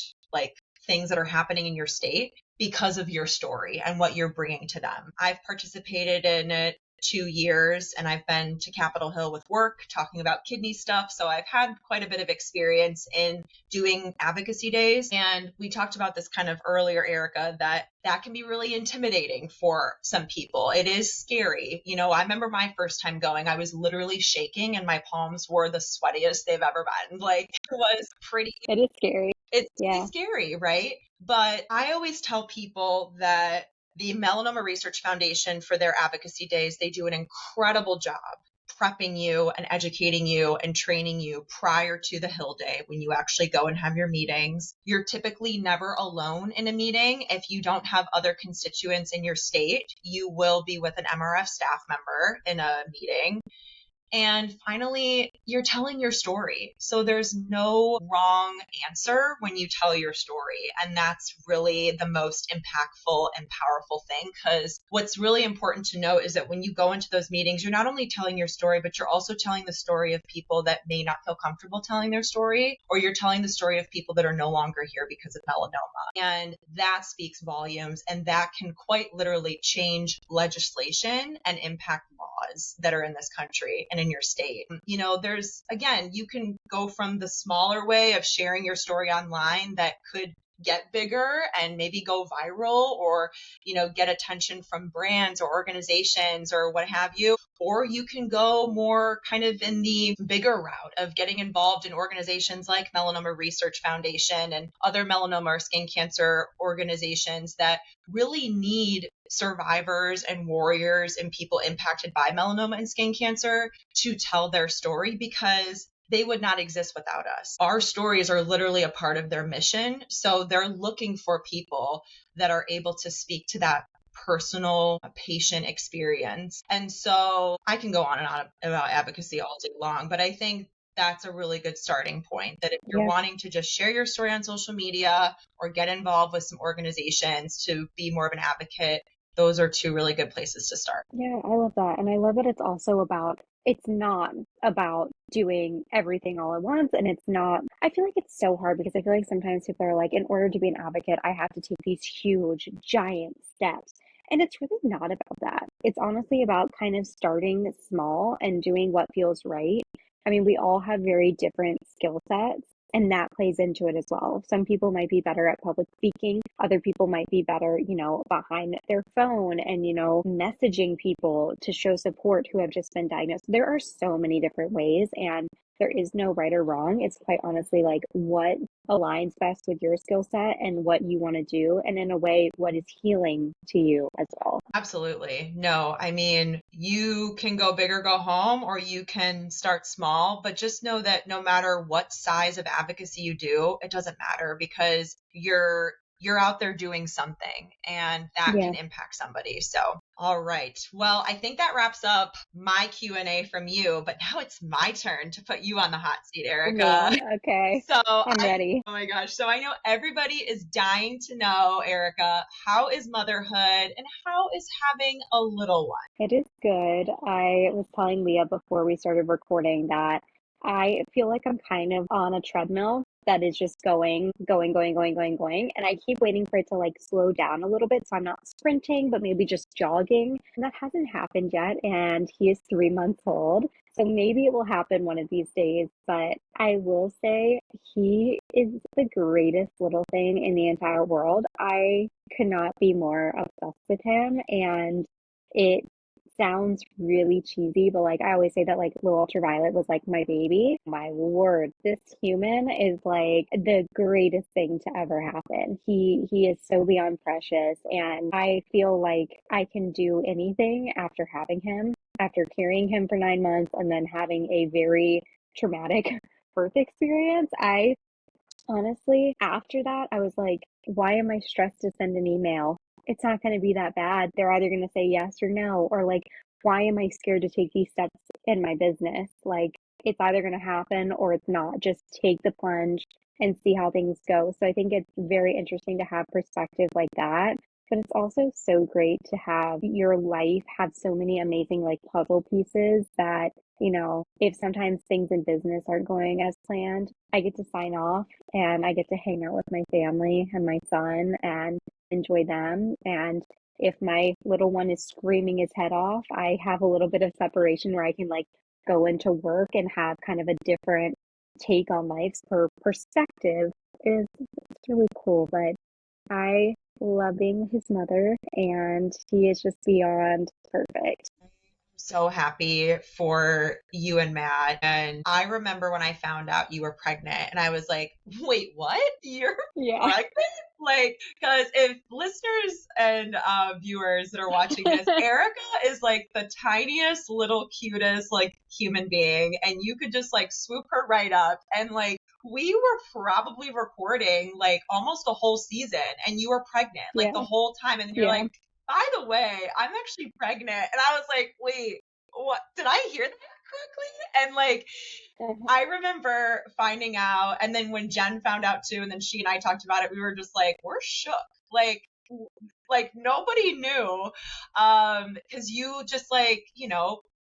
things that are happening in your state because of your story and what you're bringing to them. I've participated in it 2 years, and I've been to Capitol Hill with work talking about kidney stuff. So I've had quite a bit of experience in doing advocacy days. And we talked about this kind of earlier, Erica, that can be really intimidating for some people. It is scary. I remember my first time going, I was literally shaking and my palms were the sweatiest they've ever been. It was pretty. It is scary. It's Yeah. scary, right? But I always tell people that the Melanoma Research Foundation, for their advocacy days, they do an incredible job prepping you and educating you and training you prior to the Hill Day when you actually go and have your meetings. You're typically never alone in a meeting. If you don't have other constituents in your state, you will be with an MRF staff member in a meeting. And finally, you're telling your story. So there's no wrong answer when you tell your story. And that's really the most impactful and powerful thing, because what's really important to note is that when you go into those meetings, you're not only telling your story, but you're also telling the story of people that may not feel comfortable telling their story, or you're telling the story of people that are no longer here because of melanoma. And that speaks volumes, and that can quite literally change legislation and impact laws that are in this country and in your state. You can go from the smaller way of sharing your story online that could get bigger and maybe go viral, or get attention from brands or organizations or what have you, or you can go more kind of in the bigger route of getting involved in organizations like Melanoma Research Foundation and other melanoma or skin cancer organizations that really need survivors and warriors and people impacted by melanoma and skin cancer to tell their story, because they would not exist without us. Our stories are literally a part of their mission. So they're looking for people that are able to speak to that personal patient experience. And so I can go on and on about advocacy all day long, but I think that's a really good starting point, that if you're wanting to just share your story on social media or get involved with some organizations to be more of an advocate, those are two really good places to start. Yeah, I love that. And I love that it's not about doing everything all at once. And I feel like it's so hard, because I feel like sometimes people are like, in order to be an advocate, I have to take these huge, giant steps. And it's really not about that. It's honestly about kind of starting small and doing what feels right. I mean, we all have very different skill sets, and that plays into it as well. Some people might be better at public speaking. Other people might be better, behind their phone and, messaging people to show support who have just been diagnosed. There are so many different ways, and there is no right or wrong. It's quite honestly like what aligns best with your skill set and what you want to do. And in a way, what is healing to you as well. Absolutely. No, I mean, you can go big or go home, or you can start small, but just know that no matter what size of advocacy you do, it doesn't matter, because you're out there doing something, and that can impact somebody. So, all right. Well, I think that wraps up my Q&A from you, but now it's my turn to put you on the hot seat, Erica. Okay. So I'm ready. Oh my gosh. So I know everybody is dying to know, Erica, how is motherhood and how is having a little one? It is good. I was telling Leah before we started recording that I feel like I'm kind of on a treadmill that is just going. And I keep waiting for it to slow down a little bit, so I'm not sprinting, but maybe just jogging. And that hasn't happened yet. And he is 3 months old. So maybe it will happen one of these days. But I will say he is the greatest little thing in the entire world. I could not be more obsessed with him. And it sounds really cheesy, but I always say that Low Ultraviolet was my baby. My word, this human is the greatest thing to ever happen. He is so beyond precious, and I feel like I can do anything after having him. after carrying him for 9 months and then having a very traumatic birth experience, I honestly, after that, I was like, why am I stressed to send an email? It's not going to be that bad. They're either going to say yes or no, or like, why am I scared to take these steps in my business? Like, it's either going to happen or it's not. Just take the plunge and see how things go. So I think it's very interesting to have perspective like that. But it's also so great to have your life have so many amazing like puzzle pieces that, if sometimes things in business aren't going as planned, I get to sign off and I get to hang out with my family and my son and enjoy them. And if my little one is screaming his head off, I have a little bit of separation where I can like go into work and have kind of a different take on life's perspective is it's really cool. But I love being his mother and he is just beyond perfect. So happy for you and Matt. And I remember when I found out you were pregnant and I was like, wait, what? You're Yeah. pregnant? Like, because if listeners and viewers that are watching this, Erica is like the tiniest, little, cutest, like human being. And you could just like swoop her right up. And like, we were probably recording like almost a whole season and you were pregnant like Yeah. the whole time. And then you're Yeah. like, by the way, I'm actually pregnant. And I was like, wait, what? Did I hear that correctly? And like, Uh-huh. I remember finding out. And then when Jen found out too, and then she and I talked about it, we were just like, we're shook. Like nobody knew. Cause you just like,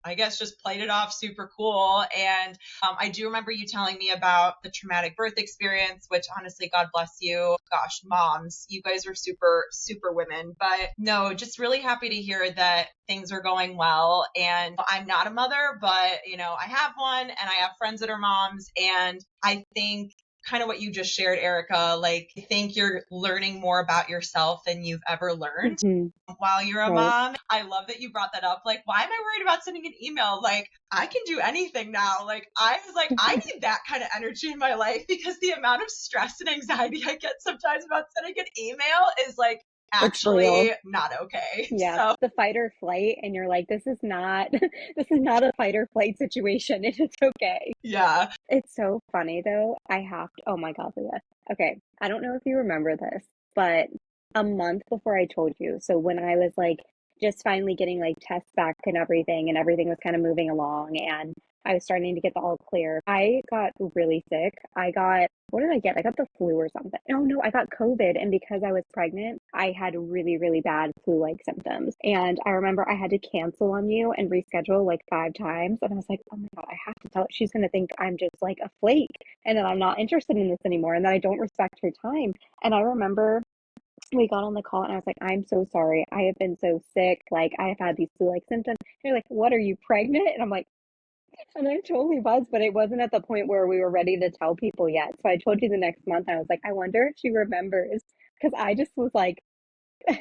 I guess just played it off super cool. And I do remember you telling me about the traumatic birth experience, which honestly, God bless you. Gosh, moms, you guys are super, super women. But no, just really happy to hear that things are going well. And I'm not a mother, but, I have one and I have friends that are moms. And I think kind of what you just shared, Erica, like I think you're learning more about yourself than you've ever learned Hmm. while you're a Right. mom. I love that you brought that up. Like, why am I worried about sending an email? Like, I can do anything now. Like, I was like, I need that kind of energy in my life because the amount of stress and anxiety I get sometimes about sending an email is like It's real. actually not okay. Yeah. So, The fight or flight, and you're like, this is not this is not a fight or flight situation, and it's okay. yeah. It's so funny though. I have to, oh my God, Leah. Okay. I don't know if you remember this, but a month before I told you, so when I was like just finally getting like tests back and everything was kind of moving along and I was starting to get the all clear, I got really sick. What did I get? I got the flu or something. Oh no, I got COVID. And because I was pregnant, I had really, really bad flu-like symptoms. And I remember I had to cancel on you and reschedule like 5 times. And I was like, oh my God, I have to tell her. She's going to think I'm just like a flake and that I'm not interested in this anymore and that I don't respect her time. And I remember we got on the call and I was like, I'm so sorry. I have been so sick. Like, I have had these flu-like symptoms. And you're like, what, are you pregnant? And I'm like, and I totally was, but it wasn't at the point where we were ready to tell people yet. So I told you the next month. I was like, I wonder if she remembers. Because I just was like, yeah,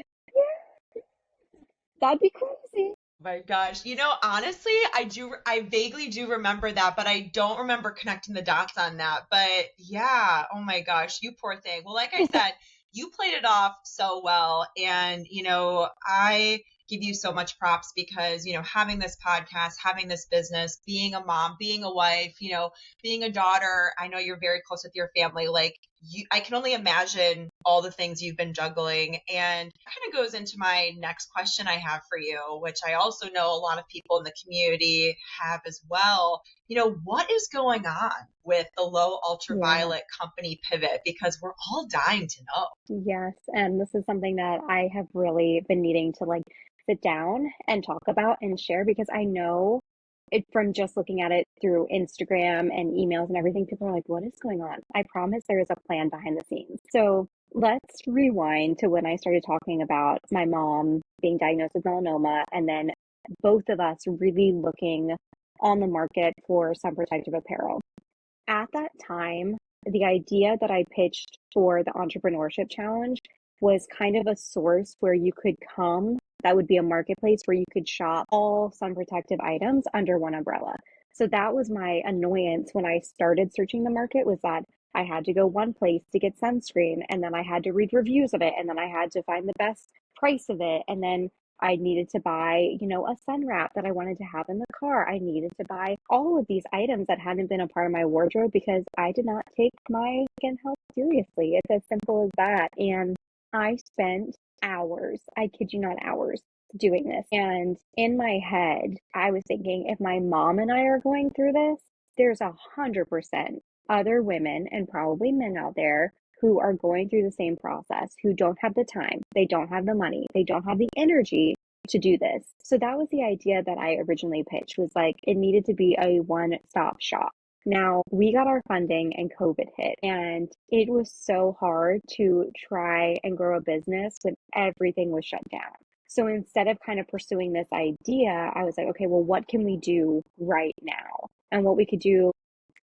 that'd be crazy. My gosh. Honestly, I vaguely do remember that, but I don't remember connecting the dots on that. But yeah, oh my gosh, you poor thing. Well, like I said, you played it off so well. And, I give you so much props because, having this podcast, having this business, being a mom, being a wife, being a daughter, I know you're very close with your family. Like, I can only imagine all the things you've been juggling. And kind of goes into my next question I have for you, which I also know a lot of people in the community have as well. What is going on with the Low Yeah. Ultraviolet company pivot? Because we're all dying to know. Yes, and this is something that I have really been needing to like sit down and talk about and share because I know it from just looking at it through Instagram and emails and everything, people are like, what is going on? I promise there is a plan behind the scenes. So let's rewind to when I started talking about my mom being diagnosed with melanoma and then both of us really looking on the market for sun protective apparel. At that time, the idea that I pitched for the entrepreneurship challenge was kind of a source where you could come, that would be a marketplace where you could shop all sun protective items under one umbrella. So that was my annoyance when I started searching the market was that I had to go one place to get sunscreen and then I had to read reviews of it and then I had to find the best price of it and then I needed to buy, a sun wrap that I wanted to have in the car. I needed to buy all of these items that hadn't been a part of my wardrobe because I did not take my skin health seriously. It's as simple as that. And I spent hours, I kid you not, hours doing this. And in my head, I was thinking, if my mom and I are going through this, there's 100% other women and probably men out there who are going through the same process, who don't have the time, they don't have the money, they don't have the energy to do this. So that was the idea that I originally pitched, was like it needed to be a one-stop shop. Now, we got our funding and COVID hit, and it was so hard to try and grow a business when everything was shut down. So instead of kind of pursuing this idea, I was like, okay, well, what can we do right now? And what we could do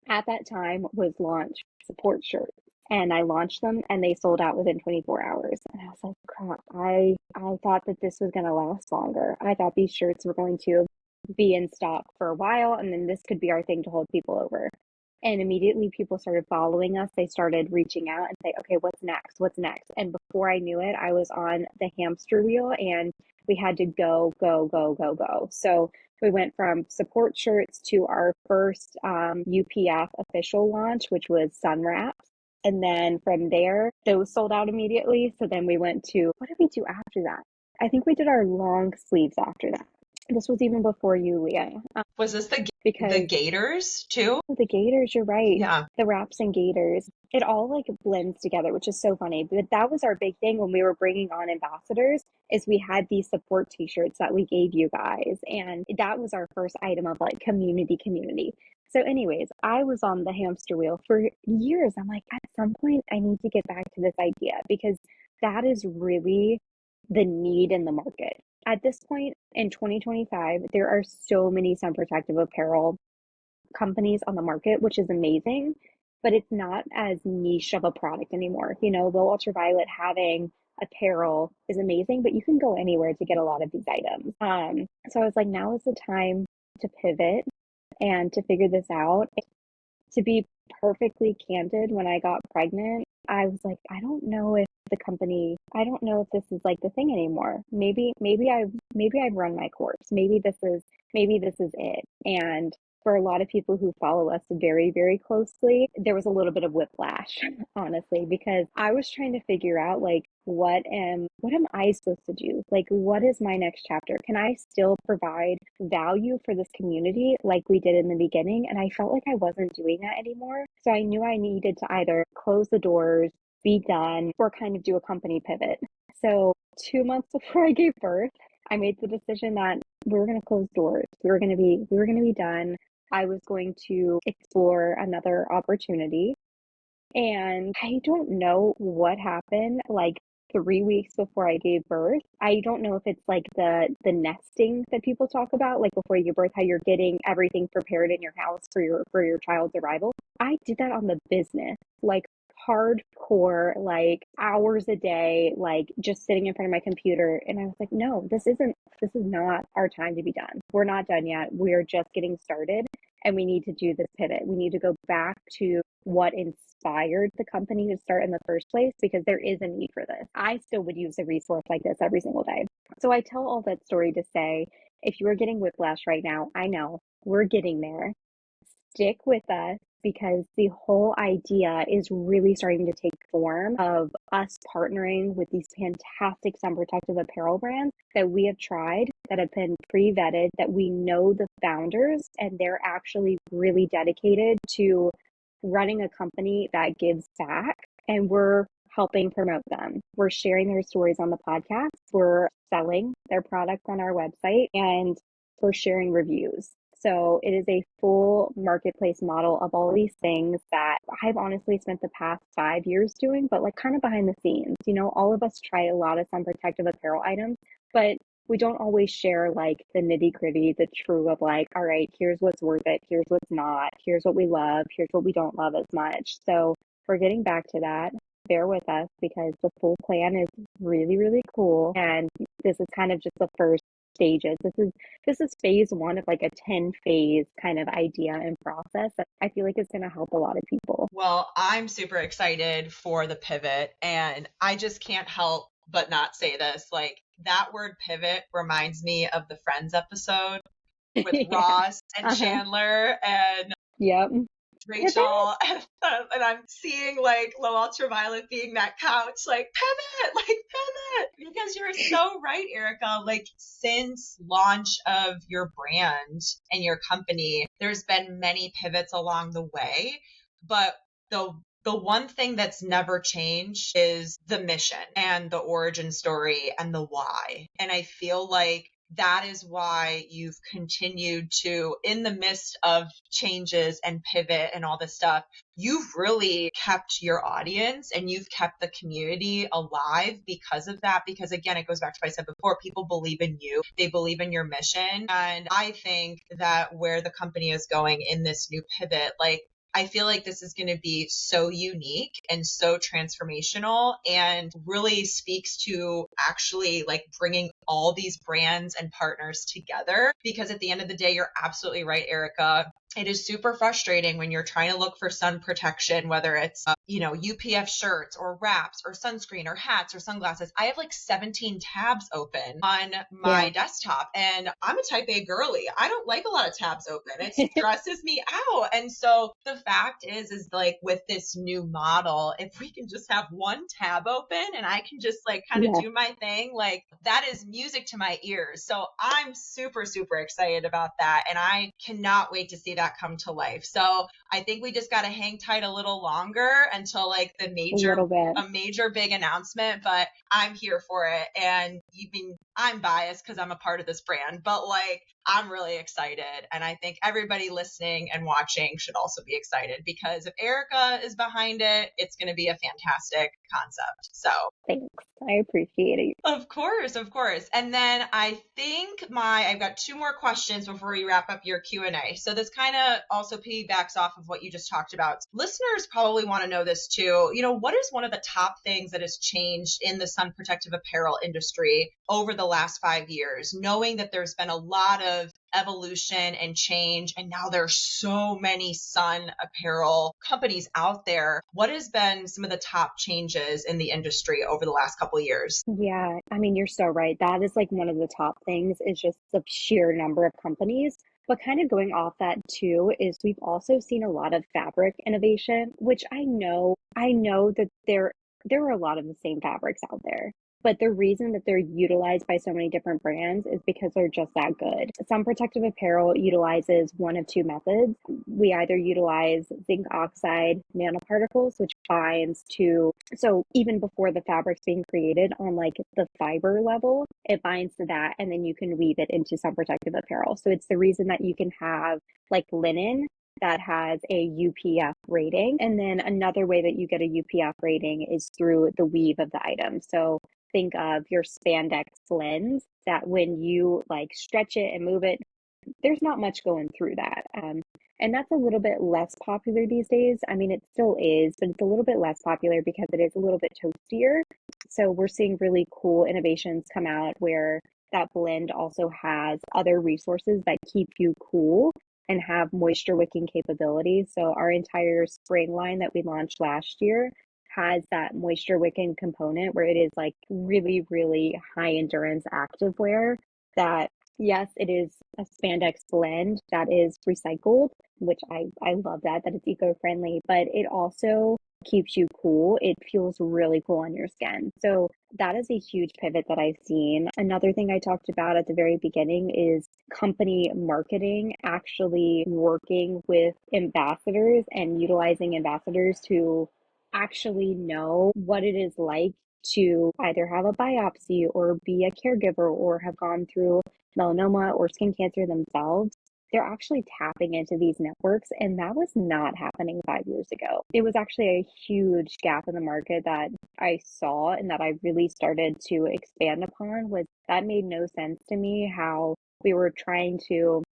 at that time was launch support shirts. And I launched them and they sold out within 24 hours. And I was like, crap, I thought that this was going to last longer. I thought these shirts were going to be in stock for a while and then this could be our thing to hold people over. And immediately people started following us. They started reaching out and say, okay, what's next? What's next? And before I knew it, I was on the hamster wheel and we had to go, go, go, go, go. So we went from support shirts to our first UPF official launch, which was sun wraps. And then from there, those sold out immediately. So then we went to, what did we do after that? I think we did our long sleeves after that. This was even before you, Leah. Was this the Because gaiters too? the gaiters, you're right. Yeah. The wraps and gaiters, it all like blends together, which is so funny. But that was our big thing when we were bringing on ambassadors, is we had these support t-shirts that we gave you guys. And that was our first item of like community. So anyways, I was on the hamster wheel for years. I'm like, at some point I need to get back to this idea because that is really the need in the market. At this point in 2025, there are so many sun protective apparel companies on the market, which is amazing, but it's not as niche of a product anymore. Low ultraviolet having apparel is amazing, but you can go anywhere to get a lot of these items. So I was like, now is the time to pivot and to figure this out. To be perfectly candid, when I got pregnant, I was like, I don't know if I don't know if this is like the thing anymore. Maybe I've run my course. Maybe this is it. And for a lot of people who follow us very, very closely, there was a little bit of whiplash, honestly, because I was trying to figure out like what am I supposed to do? Like what is my next chapter? Can I still provide value for this community like we did in the beginning? And I felt like I wasn't doing that anymore. So I knew I needed to either close the doors, be done, or kind of do a company pivot. So 2 months before I gave birth, I made the decision that we were going to close doors. We were going to be done. I was going to explore another opportunity. And I don't know what happened like 3 weeks before I gave birth. I don't know if it's like the nesting that people talk about, like before you give birth, how you're getting everything prepared in your house for your child's arrival. I did that on the business, like hardcore, like hours a day, like just sitting in front of my computer. And I was like, no, this is not our time to be done. We're not done yet. We're just getting started and we need to do this pivot. We need to go back to what inspired the company to start in the first place because there is a need for this. I still would use a resource like this every single day. So I tell all that story to say, if you are getting whiplash right now, I know we're getting there. Stick with us because the whole idea is really starting to take form of us partnering with these fantastic sun protective apparel brands that we have tried, that have been pre-vetted, that we know the founders, and they're actually really dedicated to running a company that gives back, and we're helping promote them. We're sharing their stories on the podcast. We're selling their products on our website, and we're sharing reviews. So it is a full marketplace model of all these things that I've honestly spent the past 5 years doing, but like kind of behind the scenes. All of us try a lot of sun protective apparel items, but we don't always share like the nitty gritty, the true of like, all right, here's what's worth it, here's what's not, here's what we love, here's what we don't love as much. So we're getting back to that. Bear with us because the full plan is really, really cool. And this is kind of just the first stages. This is phase one of like a 10 phase kind of idea and process that I feel like is going to help a lot of people. Well, I'm super excited for the pivot and I just can't help but not say this. Like that word pivot reminds me of the Friends episode with Yeah. Ross and Uh-huh. Chandler and Yep. Pivot. Rachel, and I'm seeing like Low Ultraviolet being that couch, like pivot, because you're so right, Erica. Like since launch of your brand and your company, there's been many pivots along the way, but the the one thing that's never changed is the mission and the origin story and the why. And I feel like that is why you've continued to, in the midst of changes and pivot and all this stuff, you've really kept your audience and you've kept the community alive because of that. Because again, it goes back to what I said before, people believe in you, they believe in your mission. And I think that where the company is going in this new pivot, like, I feel like this is going to be so unique and so transformational and really speaks to actually like bringing all these brands and partners together. Because at the end of the day, you're absolutely right, Erica. It is super frustrating when you're trying to look for sun protection, whether it's, UPF shirts or wraps or sunscreen or hats or sunglasses. I have like 17 tabs open on my Yeah. desktop and I'm a type A girly. I don't like a lot of tabs open. It stresses me out. And so the fact is like with this new model, if we can just have one tab open and I can just like kind of Yeah. do my thing, like that is music to my ears. So I'm super, super excited about that. And I cannot wait to see that come to life. So I think we just got to hang tight a little longer until like A little bit. a major big announcement, but I'm here for it. And I'm biased because I'm a part of this brand, but like I'm really excited. And I think everybody listening and watching should also be excited because if Erica is behind it, it's going to be a fantastic concept. So Thanks. I appreciate it. of course, of course. And then I think I've got two more questions before we wrap up your Q&A. So this kind of also piggybacks off of what you just talked about. Listeners probably want to know this too. What is one of the top things that has changed in the sun protective apparel industry over the last 5 years, knowing that there's been a lot of evolution and change, and now there's so many sun apparel companies out there. What has been some of the top changes in the industry over the last couple of years? Yeah, I mean, you're so right. That is like one of the top things is just the sheer number of companies. But kind of going off that too is we've also seen a lot of fabric innovation, which I know that there are a lot of the same fabrics out there. But the reason that they're utilized by so many different brands is because they're just that good. Some protective apparel utilizes one of two methods. We either utilize zinc oxide nanoparticles, which binds to, so even before the fabric's being created on like the fiber level, it binds to that and then you can weave it into some protective apparel. So it's the reason that you can have like linen that has a UPF rating. And then another way that you get a UPF rating is through the weave of the item. So think of your spandex blends that when you like stretch it and move it, there's not much going through that. And that's a little bit less popular these days. I mean, it still is, but it's a little bit less popular because it is a little bit toastier. So we're seeing really cool innovations come out where that blend also has other resources that keep you cool and have moisture wicking capabilities. So our entire spring line that we launched last year has that moisture wicking component where it is like really, really high endurance activewear that, yes, it is a spandex blend that is recycled, which I love that it's eco-friendly, but it also keeps you cool. It feels really cool on your skin. So that is a huge pivot that I've seen. Another thing I talked about at the very beginning is company marketing, actually working with ambassadors and utilizing ambassadors to actually know what it is like to either have a biopsy or be a caregiver or have gone through melanoma or skin cancer themselves. They're actually tapping into these networks, and that was not happening 5 years ago. It was actually a huge gap in the market that I saw and that I really started to expand upon. Was that made no sense to me how we were trying to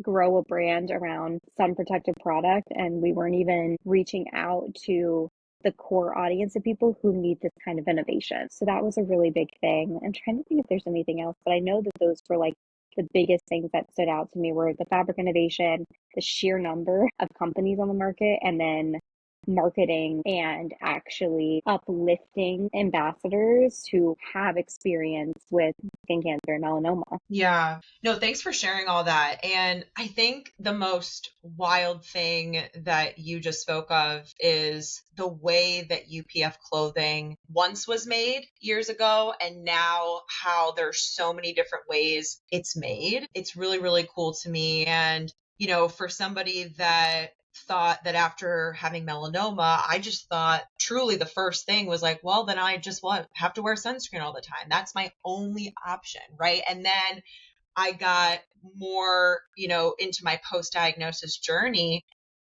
grow a brand around sun protective product and we weren't even reaching out to the core audience of people who need this kind of innovation. So that was a really big thing. I'm trying to think if there's anything else, but I know that those were like the biggest things that stood out to me were the fabric innovation, the sheer number of companies on the market, and then marketing and actually uplifting ambassadors who have experience with skin cancer and melanoma. Yeah. No, thanks for sharing all that. And I think the most wild thing that you just spoke of is the way that UPF clothing once was made years ago, and now how there's so many different ways it's made. It's really, really cool to me. And, for somebody that thought that after having melanoma, I just thought truly the first thing was like, well, then I just have to wear sunscreen all the time. That's my only option, right? And then I got more, into my post-diagnosis journey.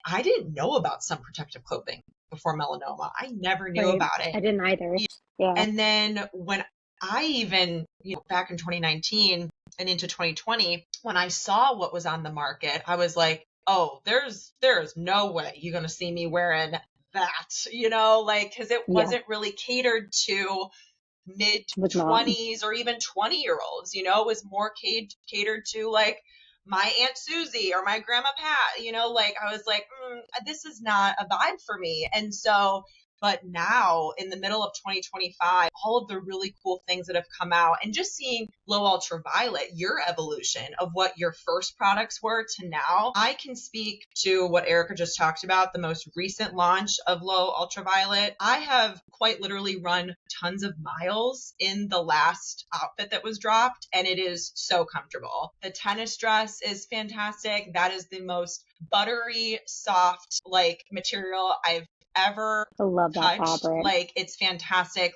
I didn't know about sun protective clothing before melanoma. I never knew Right. about it. I didn't either. Yeah. And then when I even, back in 2019 and into 2020, when I saw what was on the market, I was like, oh, there's no way you're going to see me wearing that, because it Yeah. wasn't really catered to mid Was not. 20s or even 20-year-olds. It was more catered to like my Aunt Susie or my Grandma Pat. I was like, this is not a vibe for me. And so, but now in the middle of 2025, all of the really cool things that have come out, and just seeing Low Ultraviolet, your evolution of what your first products were to now, I can speak to what Erica just talked about, the most recent launch of Low Ultraviolet. I have quite literally run tons of miles in the last outfit that was dropped, and it is so comfortable. The tennis dress is fantastic. That is the most buttery, soft, material I've ever I love that touched. fabric. It's fantastic.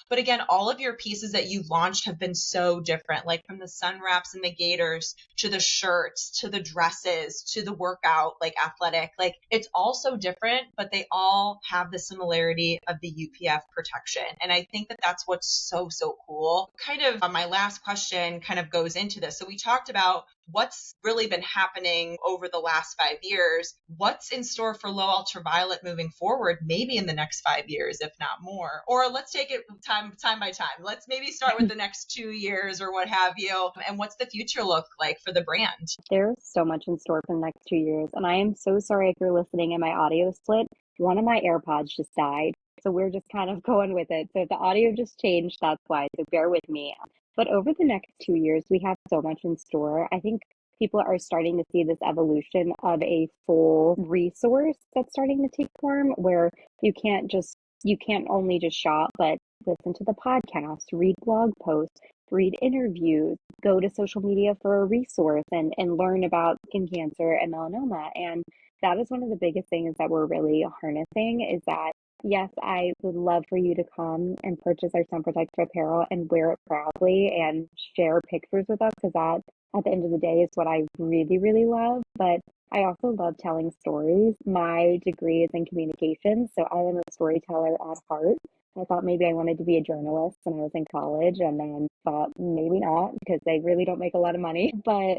But again, all of your pieces that you've launched have been so different, from the sun wraps and the gaiters to the shirts to the dresses to the workout, athletic, it's all so different, but they all have the similarity of the UPF protection. And I think that that's what's so, so cool. Kind of my last question kind of goes into this. So we talked about what's really been happening over the last 5 years. What's in store for Low Ultraviolet moving forward, maybe in the next 5 years, if not more? Or let's take it time by time. Let's maybe start with the next 2 years or what have you. And what's the future look like for the brand? There's so much in store for the next 2 years. And I am so sorry if you're listening and my audio split. One of my AirPods just died. So we're just kind of going with it. So if the audio just changed, that's why. So bear with me. But over the next 2 years, we have so much in store. I think people are starting to see this evolution of a full resource that's starting to take form where you can't only just shop, but listen to the podcast, read blog posts, read interviews, go to social media for a resource and learn about skin cancer and melanoma. And that is one of the biggest things that we're really harnessing is that, yes, I would love for you to come and purchase our sun protective apparel and wear it proudly and share pictures with us because that at the end of the day is what I really, really love. But I also love telling stories. My degree is in communications, so I am a storyteller at heart. I thought maybe I wanted to be a journalist when I was in college and then thought maybe not because they really don't make a lot of money. But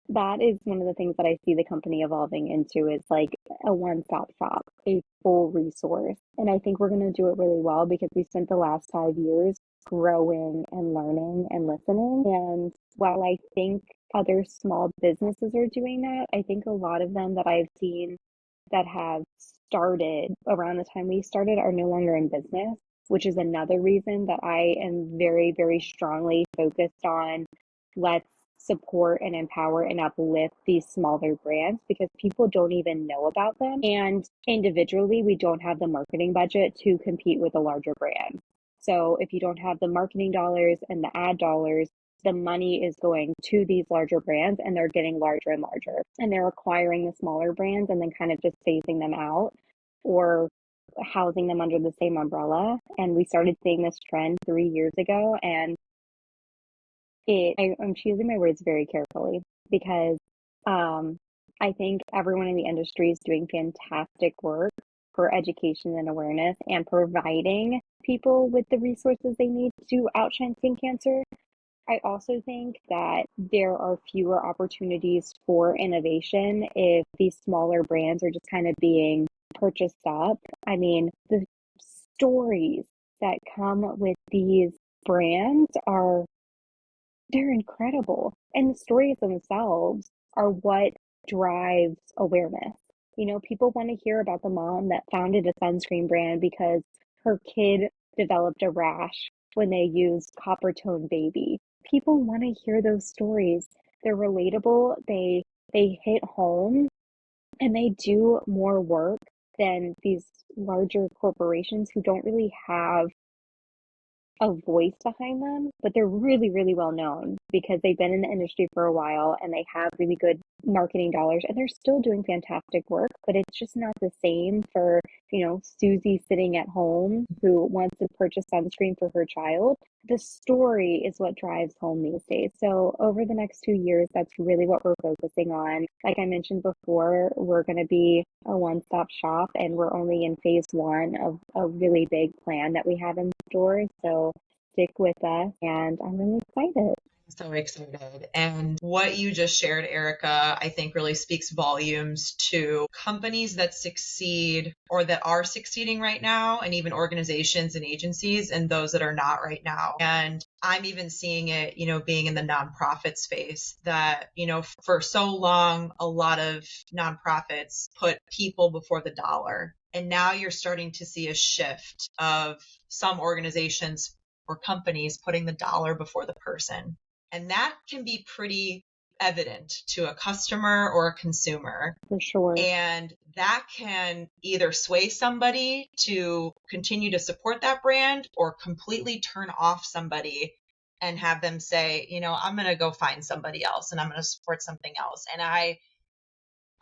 that is one of the things that I see the company evolving into is like a one-stop shop, a full resource. And I think we're going to do it really well because we spent the last 5 years growing and learning and listening. And while I think other small businesses are doing that, I think a lot of them that I've seen that have started around the time we started are no longer in business, which is another reason that I am very, very strongly focused on let's support and empower and uplift these smaller brands because people don't even know about them. And individually, we don't have the marketing budget to compete with a larger brand. So if you don't have the marketing dollars and the ad dollars, the money is going to these larger brands and they're getting larger and larger. And they're acquiring the smaller brands and then kind of just phasing them out or housing them under the same umbrella. And we started seeing this trend 3 years ago. And I'm choosing my words very carefully because I think everyone in the industry is doing fantastic work for education and awareness and providing people with the resources they need to outshine skin cancer. I also think that there are fewer opportunities for innovation if these smaller brands are just kind of being purchased up. I mean, the stories that come with these brands they're incredible. And the stories themselves are what drives awareness. People want to hear about the mom that founded a sunscreen brand because her kid developed a rash when they used Copper Tone Baby. People want to hear those stories. They're relatable, they hit home, and they do more work than these larger corporations who don't really have a voice behind them, but they're really, really well known because they've been in the industry for a while and they have really good marketing dollars and they're still doing fantastic work, but it's just not the same for, Susie sitting at home who wants to purchase sunscreen for her child. The story is what drives home these days. So over the next 2 years, that's really what we're focusing on. Like I mentioned before, we're going to be a one-stop shop and we're only in phase one of a really big plan that we have in store. So stick with us and I'm really excited. So excited. And what you just shared, Erica, I think really speaks volumes to companies that succeed or that are succeeding right now, and even organizations and agencies, and those that are not right now. And I'm even seeing it, being in the nonprofit space that, for so long, a lot of nonprofits put people before the dollar. And now you're starting to see a shift of some organizations or companies putting the dollar before the person. And that can be pretty evident to a customer or a consumer. For sure. And that can either sway somebody to continue to support that brand or completely turn off somebody and have them say, I'm going to go find somebody else and I'm going to support something else. And I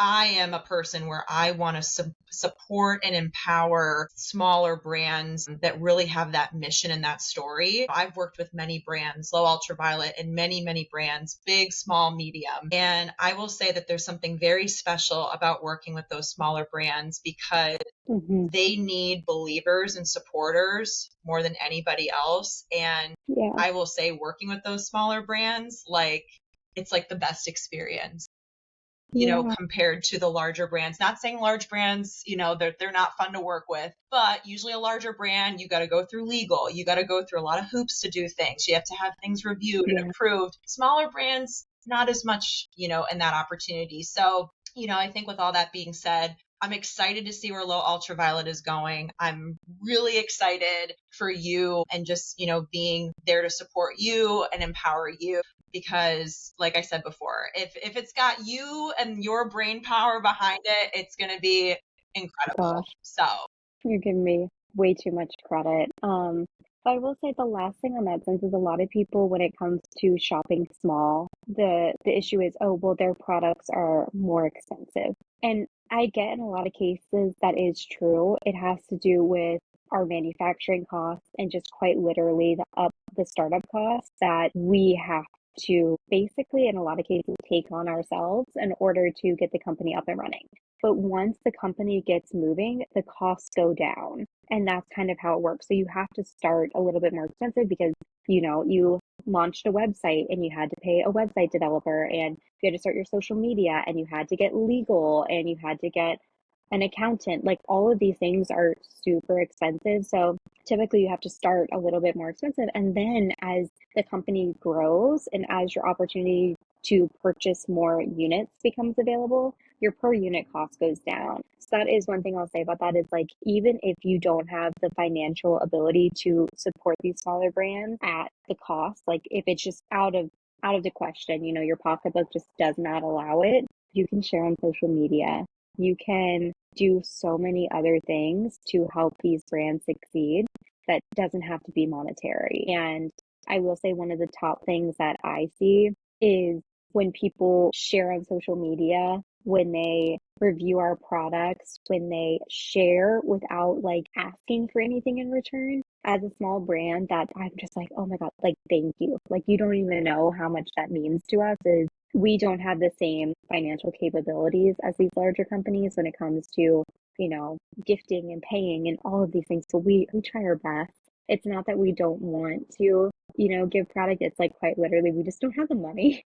am a person where I want to support and empower smaller brands that really have that mission and that story. I've worked with many brands, Low Ultraviolet, and many, many brands, big, small, medium. And I will say that there's something very special about working with those smaller brands because they need believers and supporters more than anybody else. And I will say working with those smaller brands, it's like the best experience. Compared to the larger brands. Not saying large brands, they're not fun to work with, but usually a larger brand, you got to go through legal. You got to go through a lot of hoops to do things. You have to have things reviewed and approved. Smaller brands, not as much, in that opportunity. So, I think with all that being said, I'm excited to see where Low Ultraviolet is going. I'm really excited for you and just, being there to support you and empower you. Because like I said before, if it's got you and your brain power behind it, it's going to be incredible. Gosh. So you're giving me way too much credit. But I will say the last thing on that sense is a lot of people, when it comes to shopping small, the issue is, oh, well, their products are more expensive. And I get in a lot of cases that is true. It has to do with our manufacturing costs and just quite literally the startup costs that we have to basically, in a lot of cases, take on ourselves in order to get the company up and running. But once the company gets moving, the costs go down. And that's kind of how it works. So you have to start a little bit more expensive because, you launched a website and you had to pay a website developer and you had to start your social media and you had to get legal and you had to get an accountant. Like all of these things are super expensive. So typically you have to start a little bit more expensive. And then as the company grows and as your opportunity to purchase more units becomes available, your per unit cost goes down. So that is one thing I'll say about that is like, even if you don't have the financial ability to support these smaller brands at the cost, like if it's just out of the question, your pocketbook just does not allow it, you can share on social media. You can do so many other things to help these brands succeed that doesn't have to be monetary. And I will say one of the top things that I see is when people share on social media, when they review our products, when they share without like asking for anything in return. As a small brand, that I'm just like, oh my God, like thank you. Like you don't even know how much that means to us. Is we don't have the same financial capabilities as these larger companies when it comes to, gifting and paying and all of these things. So we try our best. It's not that we don't want to, give product. It's like quite literally, we just don't have the money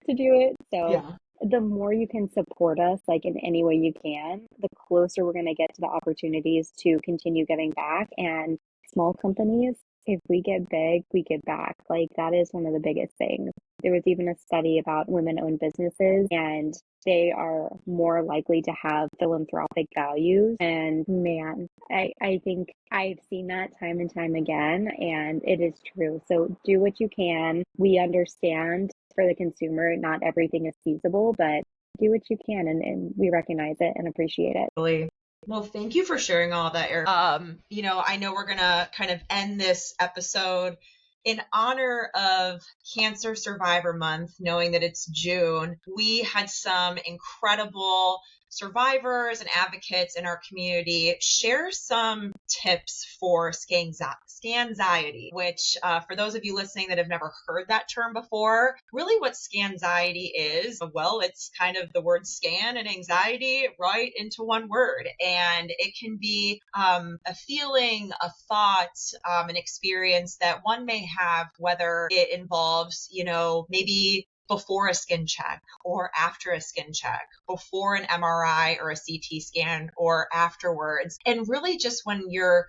to do it. So the more you can support us, like in any way you can, the closer we're going to get to the opportunities to continue giving back. And small companies, if we get big, we get back. Like that is one of the biggest things. There was even a study about women-owned businesses, and they are more likely to have philanthropic values. And man, I think I've seen that time and time again, and it is true. So do what you can. We understand for the consumer, not everything is feasible, but do what you can, and we recognize it and appreciate it. Really. Well, thank you for sharing all that, Eric. I know we're gonna kind of end this episode in honor of Cancer Survivor Month, knowing that it's June. We had some incredible survivors and advocates in our community share some tips for Scanxiety, which for those of you listening that have never heard that term before, really what Scanxiety is, well, it's kind of the word scan and anxiety right into one word. And it can be a feeling, a thought, an experience that one may have, whether it involves, maybe before a skin check or after a skin check, before an MRI or a CT scan or afterwards. And really just when you're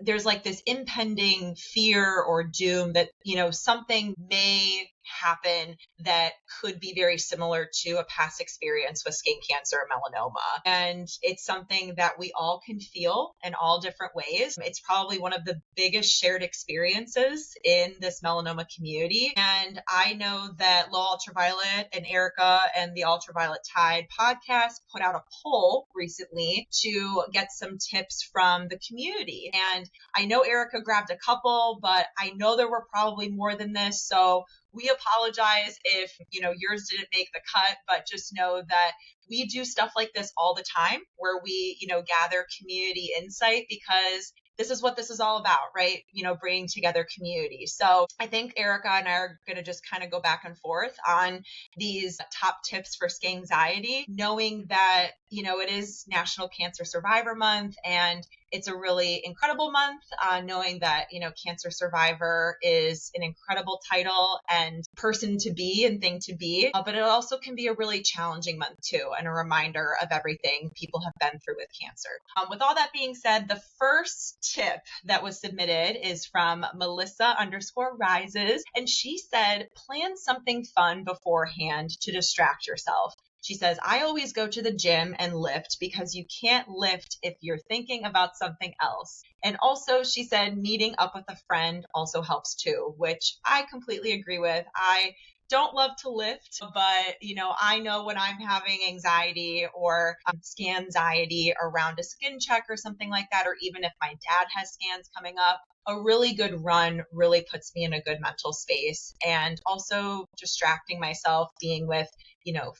there's like this impending fear or doom that, something may happen that could be very similar to a past experience with skin cancer or melanoma. And it's something that we all can feel in all different ways. It's probably one of the biggest shared experiences in this melanoma community. And I know that Low Ultraviolet and Erica and the Ultraviolet Tide podcast put out a poll recently to get some tips from the community. And I know Erica grabbed a couple, but I know there were probably more than this. So we apologize if, yours didn't make the cut, but just know that we do stuff like this all the time where we, gather community insight because this is what this is all about, right? Bringing together community. So I think Erica and I are going to just kind of go back and forth on these top tips for Scanxiety, knowing that, it is National Cancer Survivor Month and it's a really incredible month, knowing that, Cancer Survivor is an incredible title and person to be and thing to be, but it also can be a really challenging month too, and a reminder of everything people have been through with cancer. With all that being said, the first tip that was submitted is from Melissa_rises, and she said, plan something fun beforehand to distract yourself. She says, I always go to the gym and lift because you can't lift if you're thinking about something else. And also, she said, meeting up with a friend also helps too, which I completely agree with. I don't love to lift, but I know when I'm having anxiety or Scanxiety around a skin check or something like that, or even if my dad has scans coming up, a really good run really puts me in a good mental space. And also distracting myself, being with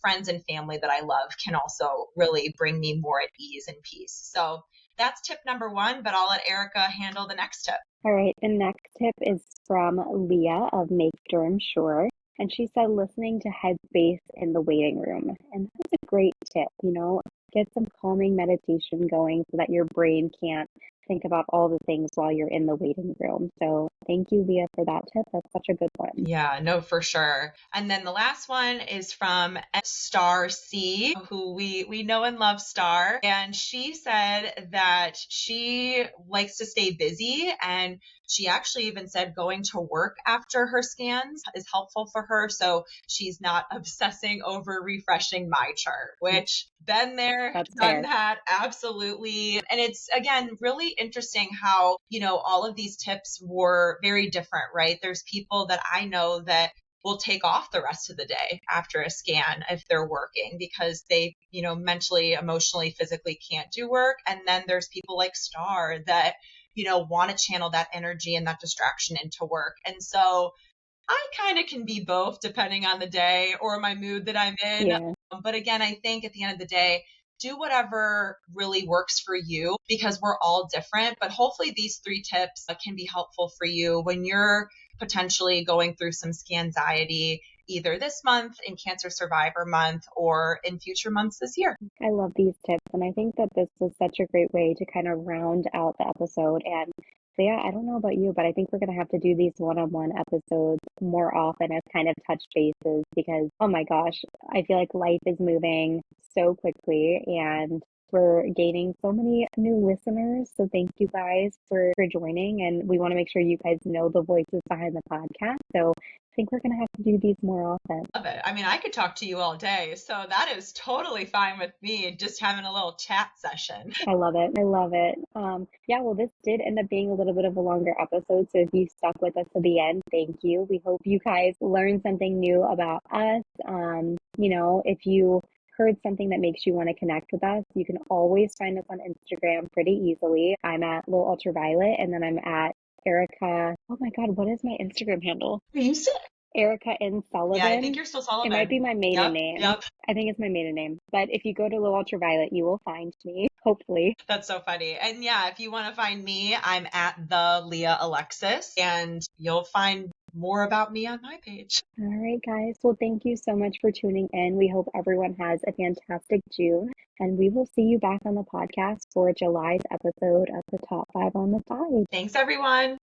friends and family that I love can also really bring me more at ease and peace. So that's tip number one, but I'll let Erica handle the next tip. All right, the next tip is from Leah of Make Durham Sure. And she said, listening to Headspace in the waiting room. And that's a great tip, get some calming meditation going so that your brain can't think about all the things while you're in the waiting room. So thank you, Leah, for that tip. That's such a good one. Yeah, no, for sure. And then the last one is from Star C, who we know and love Star. And she said that she likes to stay busy, and she actually even said going to work after her scans is helpful for her. So she's not obsessing over refreshing my chart, which been there, That's done fair. that. Absolutely. And it's, again, really interesting how, all of these tips were very different, right? There's people that I know that will take off the rest of the day after a scan if they're working because they, mentally, emotionally, physically can't do work. And then there's people like Star that, want to channel that energy and that distraction into work. And so I kind of can be both depending on the day or my mood that I'm in. Yeah. But again, I think at the end of the day, do whatever really works for you because we're all different. But hopefully these 3 tips can be helpful for you when you're potentially going through some Scanxiety either this month in Cancer Survivor Month or in future months this year. I love these tips. And I think that this was such a great way to kind of round out the episode. And Leah, I don't know about you, but I think we're going to have to do these one-on-one episodes more often as kind of touch bases because, oh my gosh, I feel like life is moving so quickly and We're gaining so many new listeners. So thank you guys for joining. And we want to make sure you guys know the voices behind the podcast. So I think we're going to have to do these more often. Love it. I mean, I could talk to you all day, so that is totally fine with me, just having a little chat session. I love it. I love it. Yeah, well, this did end up being a little bit of a longer episode. So if you stuck with us to the end, thank you. We hope you guys learned something new about us. If you heard something that makes you want to connect with us, you can always find us on Instagram pretty easily. I'm at Low Ultraviolet, and then I'm at Erica. Oh my God, what is my Instagram handle? Are you sick? Erica N. Sullivan. Yeah, I think you're still Sullivan. It might be my maiden name. Yep. I think it's my maiden name. But if you go to Low Ultraviolet, you will find me, hopefully. That's so funny. And yeah, if you want to find me, I'm at the Leah Alexis, and you'll find more about me on my page. All right, guys. Well, thank you so much for tuning in. We hope everyone has a fantastic June, and we will see you back on the podcast for July's episode of the Top 5 on the Side. Thanks, everyone.